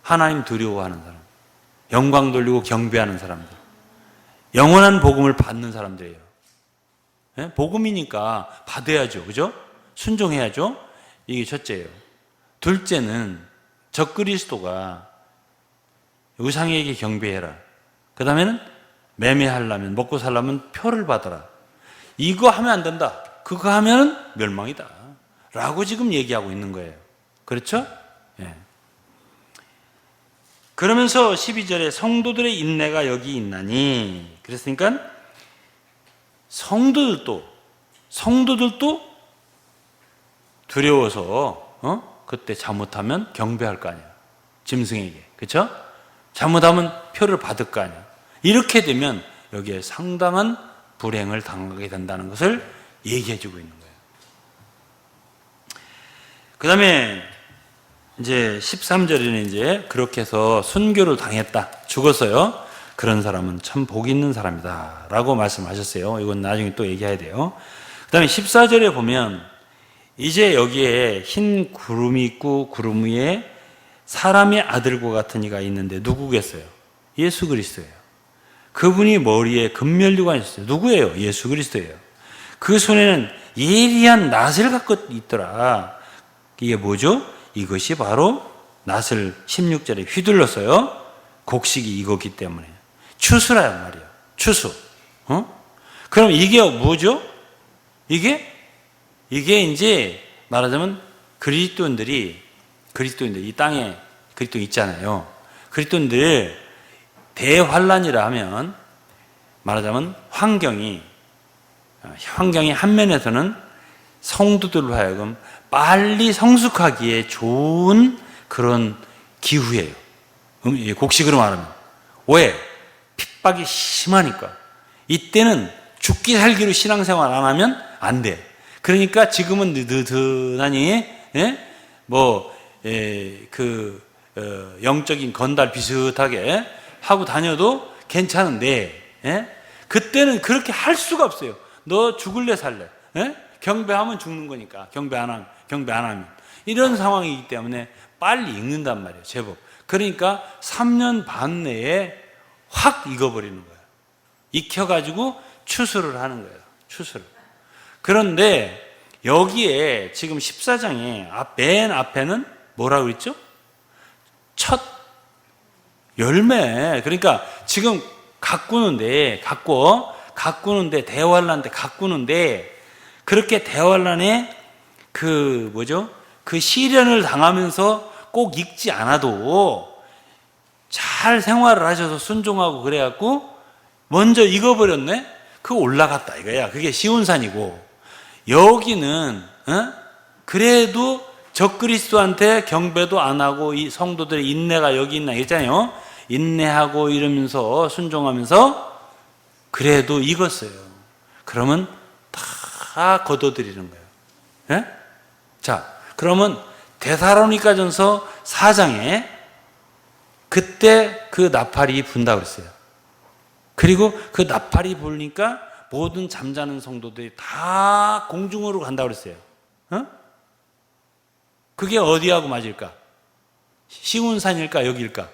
A: 하나님 두려워하는 사람, 영광 돌리고 경배하는 사람들, 영원한 복음을 받는 사람들이에요. 복음이니까 받아야죠, 그죠? 순종해야죠. 이게 첫째예요. 둘째는 적그리스도가 우상에게 경배해라. 그 다음에는 매매하려면, 먹고 살려면 표를 받아라. 이거 하면 안 된다, 그거 하면 멸망이다 라고 지금 얘기하고 있는 거예요. 그렇죠? 예. 그러면서 12절에 성도들의 인내가 여기 있나니, 그랬으니까 성도들도 두려워서 그때 잘못하면 경배할 거 아니야, 짐승에게. 그렇죠? 잘못하면 표를 받을 거 아니야. 이렇게 되면 여기에 상당한 불행을 당하게 된다는 것을 얘기해 주고 있는 거예요. 그 다음에 이제 13절에는 이제 그렇게 해서 순교를 당했다, 죽었어요. 그런 사람은 참 복 있는 사람이다 라고 말씀하셨어요. 이건 나중에 또 얘기해야 돼요. 그 다음에 14절에 보면 이제 여기에 흰 구름이 있고 구름 위에 사람의 아들과 같은 이가 있는데 누구겠어요? 예수 그리스도예요. 그분이 머리에 금면류관이 있어요. 누구예요? 예수 그리스도예요. 그 손에는 예리한 낫을 갖고 있더라. 이게 뭐죠? 이것이 바로 낫을 16절에 휘둘렀어요. 곡식이 익었기 때문에. 추수란 말이에요. 추수. 그럼 이게 뭐죠? 이게 이제 말하자면 그리스도인들이 이 땅에 그리스도 있잖아요. 그리스도인들 대환란이라 하면 말하자면 환경이 한 면에서는 성도들로 하여금 빨리 성숙하기에 좋은 그런 기후예요. 곡식으로 말하면. 왜? 핍박이 심하니까. 이때는 죽기 살기로 신앙생활 안 하면 안 돼. 그러니까 지금은 느긋하니 영적인 건달 비슷하게 하고 다녀도 괜찮은데, 그때는 그렇게 할 수가 없어요. 너 죽을래 살래? 경배하면 죽는 거니까. 경배 안 하면 이런 상황이기 때문에 빨리 익는단 말이에요. 제법. 그러니까 3년 반 내에 확 익어버리는 거예요. 익혀가지고 추수를 하는 거예요. 추수를. 그런데 여기에 지금 14장에 맨 앞에는 뭐라고 그랬죠? 첫 열매. 그러니까 지금 가꾸는데 대환란 때 가꾸는데, 그렇게 대환란에 그 시련을 당하면서 꼭 익지 않아도 잘 생활을 하셔서 순종하고 그래갖고 먼저 익어버렸네? 그거 올라갔다 이거야. 그게 시온산이고, 여기는 그래도 적그리스도한테 경배도 안 하고 이 성도들의 인내가 여기 있나 했잖아요. 인내하고 이러면서 순종하면서 그래도 익었어요. 그러면 다 거둬들이는 거예요. 자, 그러면 데살로니가전서 4장에 그때 그 나팔이 분다고 그랬어요. 그리고 그 나팔이 불니까 모든 잠자는 성도들이 다 공중으로 간다고 그랬어요. 그게 어디하고 맞을까? 시온산일까 여기일까?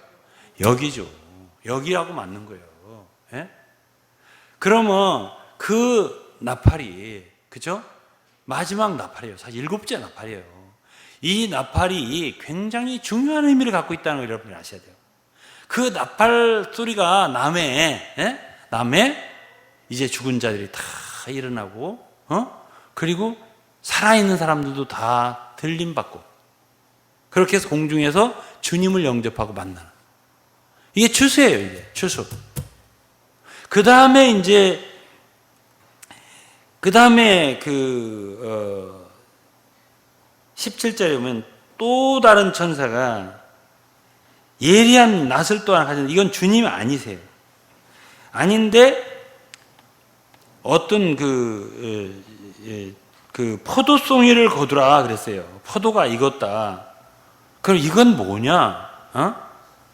A: 여기죠. 여기하고 맞는 거예요. 그러면 그 나팔이, 그죠? 마지막 나팔이에요. 사실 7째 나팔이에요. 이 나팔이 굉장히 중요한 의미를 갖고 있다는 걸 여러분이 아셔야 돼요. 그 나팔 소리가 남해 이제 죽은 자들이 다 일어나고, 그리고 살아있는 사람들도 다 들림받고, 그렇게 해서 공중에서 주님을 영접하고 만나는, 이게 추수예요. 이제 추수. 그 다음에 17절에 보면 또 다른 천사가 예리한 낫을 또 하나 가졌는데, 이건 주님이 아니세요. 아닌데 어떤 그 포도송이를 거두라 그랬어요. 포도가 익었다. 그럼 이건 뭐냐?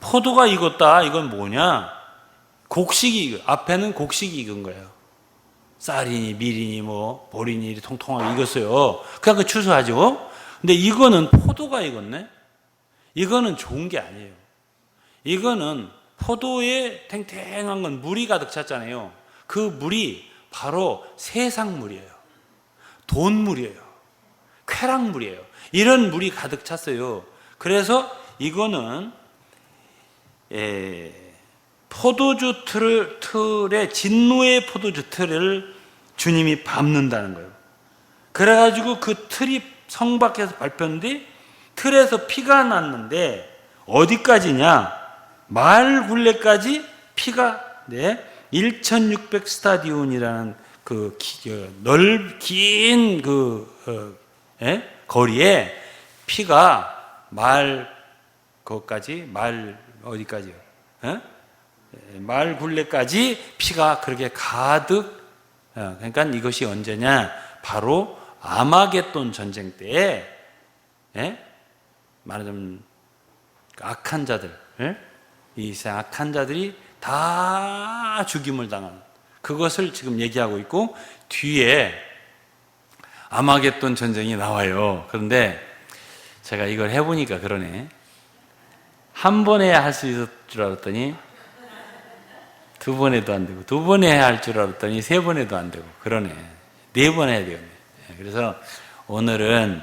A: 포도가 익었다. 이건 뭐냐? 앞에는 곡식이 익은 거예요. 쌀이니 밀이니 보리니 통통하게 익었어요. 그냥 그 추수하죠. 근데 이거는 포도가 익었네. 이거는 좋은 게 아니에요. 이거는 포도에 탱탱한 건 물이 가득 찼잖아요. 그 물이 바로 세상 물이에요. 돈 물이에요. 쾌락 물이에요. 이런 물이 가득 찼어요. 그래서 이거는 포도주 틀에 진노의 포도주 틀을 주님이 밟는다는 거예요. 그래가지고 그 틀이 성 밖에서 밟혔는데, 틀에서 피가 났는데 어디까지냐? 마을 굴레까지 피가 1600 스타디온이라는 긴 거리에 피가 어디까지요? 마을 굴레까지 피가 그렇게 가득. 그러니까 이것이 언제냐? 바로 아마겟돈 전쟁 때에, 말하자면 악한 자들, 이 세상 악한 자들이 다 죽임을 당한 그것을 지금 얘기하고 있고, 뒤에 아마겟돈 전쟁이 나와요. 그런데 제가 이걸 해보니까 그러네. 한 번에 할 수 있을 줄 알았더니 2번 해도 안 되고, 2번 해야 할 줄 알았더니 3번 해도 안 되고, 그러네. 4번 해야 되겠네. 그래서 오늘은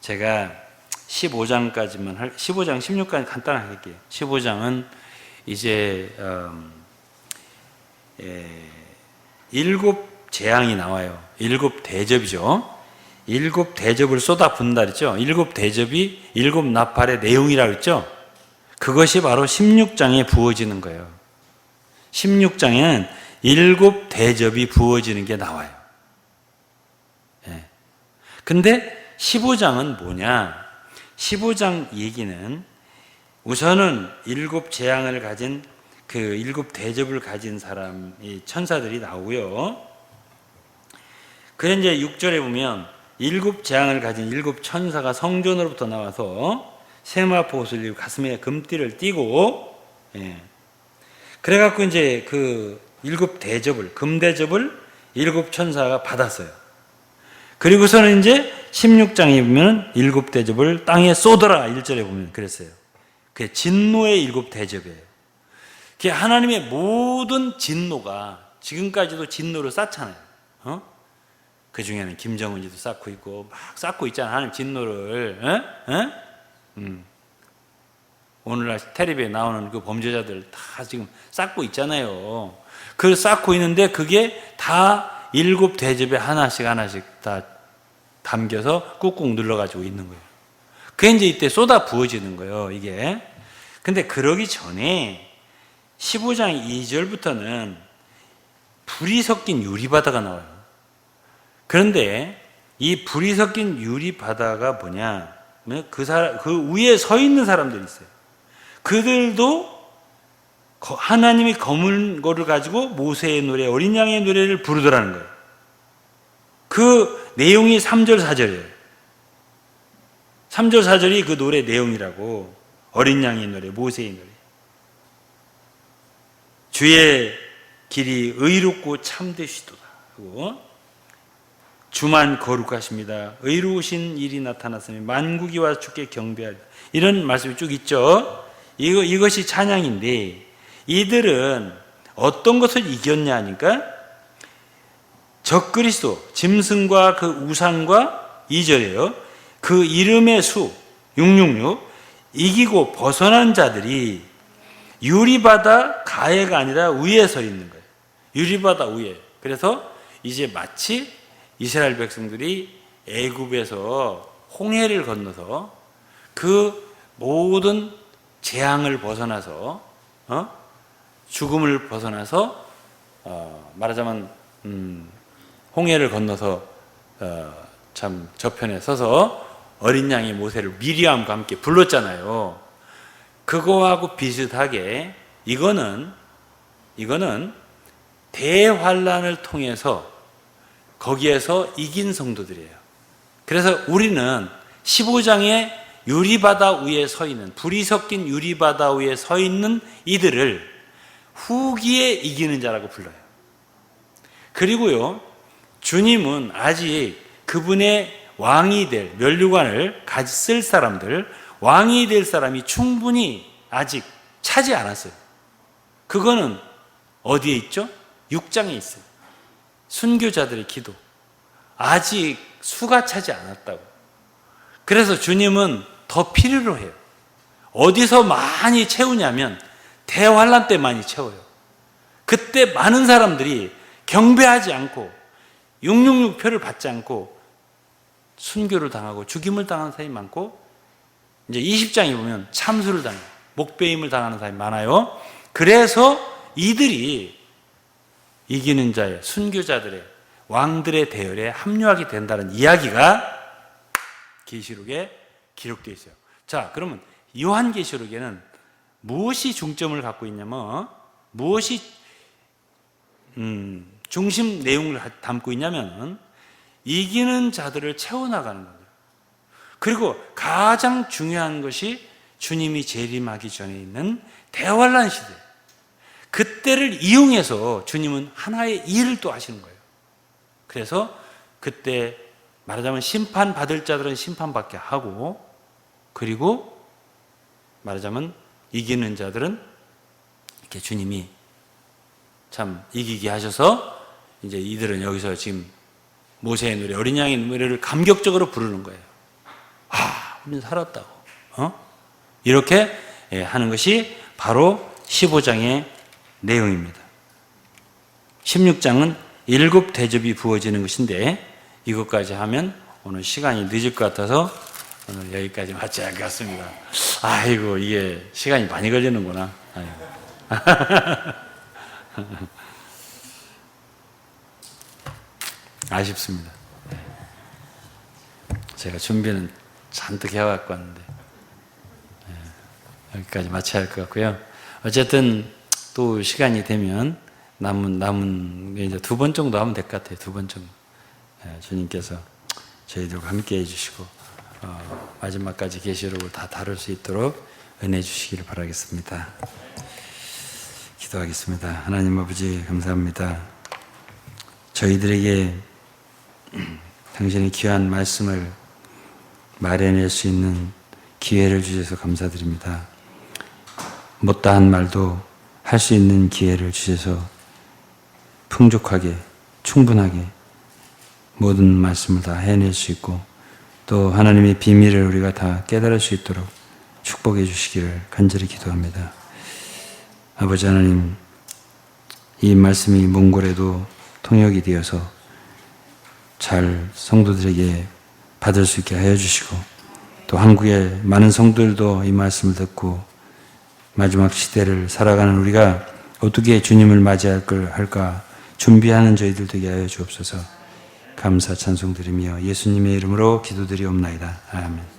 A: 제가 15장까지만 15장, 16까지 간단하게 할게요. 15장은 이제 7 재앙이 나와요. 7 대접이죠. 7 대접을 쏟아 붓는다 그랬죠. 7 대접이 7 나팔의 내용이라고 했죠. 그것이 바로 16장에 부어지는 거예요. 16장에는 7 대접이 부어지는 게 나와요. 근데 15장은 뭐냐? 15장 얘기는 우선은 7 재앙을 가진 7 대접을 가진 사람, 이 천사들이 나오고요. 그래 이제 6절에 보면 일곱 재앙을 가진 일곱 천사가 성전으로부터 나와서 세마포 옷을 입고 가슴에 금띠를 띠고, 그래갖고 이제 그 일곱 대접을, 금대접을 일곱 천사가 받았어요. 그리고서는 이제 16장에 보면 일곱 대접을 땅에 쏟아라 1절에 보면 그랬어요. 그게 진노의 일곱 대접이에요. 그게 하나님의 모든 진노가 지금까지도 진노를 쌓잖아요. 그 중에는 김정은지도 쌓고 있고 막 쌓고 있잖아요. 하나님 진노를. 오늘날 텔레비에 나오는 그 범죄자들 다 지금 쌓고 있잖아요. 그걸 쌓고 있는데 그게 다 일곱 대접에 하나씩 다 담겨서 꾹꾹 눌러가지고 있는 거예요. 그게 이제 이때 쏟아 부어지는 거예요, 이게. 근데 그러기 전에 15장 2절부터는 불이 섞인 유리바다가 나와요. 그런데 이 불이 섞인 유리바다가 뭐냐? 그 위에 서 있는 사람들이 있어요. 그들도 하나님이 검은 거를 가지고 모세의 노래, 어린 양의 노래를 부르더라는 거예요. 그 내용이 3절, 4절이에요. 3절, 4절이 그 노래 내용이라고. 어린 양의 노래, 모세의 노래. 주의 길이 의롭고 참되시도다 하고, 주만 거룩하십니다. 의로우신 일이 나타났으니 만국이 와서 주께 경배하리라. 이런 말씀이 쭉 있죠. 이것이 찬양인데, 이들은 어떤 것을 이겼냐 하니까 적그리스도, 짐승과 그 우상과 2절이에요. 그 이름의 수 666 이기고 벗어난 자들이 유리바다 가해가 아니라 위에 서 있는 거예요. 유리바다 위에. 그래서 이제 마치 이스라엘 백성들이 애굽에서 홍해를 건너서 그 모든 재앙을 벗어나서 죽음을 벗어나서 말하자면 홍해를 건너서 참 저편에 서서 어린 양의 모세를 미리암과 함께 불렀잖아요. 그거하고 비슷하게 이거는 대환란을 통해서 거기에서 이긴 성도들이에요. 그래서 우리는 15장에 유리바다 위에 서 있는, 불이 섞인 유리바다 위에 서 있는 이들을 후기에 이기는 자라고 불러요. 그리고요, 주님은 아직 그분의 왕이 될 면류관을 쓸 사람들, 왕이 될 사람이 충분히 아직 차지 않았어요. 그거는 어디에 있죠? 6장에 있어요. 순교자들의 기도. 아직 수가 차지 않았다고. 그래서 주님은 더 필요로 해요. 어디서 많이 채우냐면 대환란 때 많이 채워요. 그때 많은 사람들이 경배하지 않고 666표를 받지 않고 순교를 당하고 죽임을 당하는 사람이 많고, 이제 20장에 보면 참수를 당해요. 목배임을 당하는 사람이 많아요. 그래서 이들이 이기는 자의, 순교자들의, 왕들의 대열에 합류하게 된다는 이야기가 계시록에 기록되어 있어요. 자, 그러면 요한계시록에는 무엇이 중점을 갖고 있냐면, 무엇이 중심 내용을 담고 있냐면 이기는 자들을 채워나가는 거예요. 그리고 가장 중요한 것이 주님이 재림하기 전에 있는 대환란 시대. 그때를 이용해서 주님은 하나의 일을 또 하시는 거예요. 그래서 그때 말하자면 심판받을 자들은 심판받게 하고, 그리고 말하자면 이기는 자들은 이렇게 주님이 참 이기게 하셔서 이제 이들은 여기서 지금 모세의 노래, 어린 양의 노래를 감격적으로 부르는 거예요. 우리는 살았다고. 이렇게 하는 것이 바로 15장의 내용입니다. 16장은 7 대접이 부어지는 것인데, 이것까지 하면 오늘 시간이 늦을 것 같아서 오늘 여기까지 마쳐야 할 것 같습니다. 아이고, 이게 시간이 많이 걸리는구나. 아쉽습니다. 제가 준비는 잔뜩 해갖고 왔는데 여기까지 마쳐야 할 것 같고요. 어쨌든 또 시간이 되면 남은 이제 2번 정도 하면 될 것 같아요. 2번 정도. 주님께서 저희들과 함께 해주시고 마지막까지 계시록을 다 다룰 수 있도록 은혜 주시기를 바라겠습니다. 기도하겠습니다. 하나님 아버지 감사합니다. 저희들에게 당신의 귀한 말씀을 말해낼 수 있는 기회를 주셔서 감사드립니다. 못다한 말도 할 수 있는 기회를 주셔서 풍족하게 충분하게 모든 말씀을 다 해낼 수 있고 또 하나님의 비밀을 우리가 다 깨달을 수 있도록 축복해 주시기를 간절히 기도합니다. 아버지 하나님, 이 말씀이 몽골에도 통역이 되어서 잘 성도들에게 받을 수 있게 하여 주시고 또 한국의 많은 성도들도 이 말씀을 듣고 마지막 시대를 살아가는 우리가 어떻게 주님을 맞이할 걸 할까 준비하는 저희들 되게 하여 주옵소서. 감사 찬송드리며 예수님의 이름으로 기도드리옵나이다. 아멘.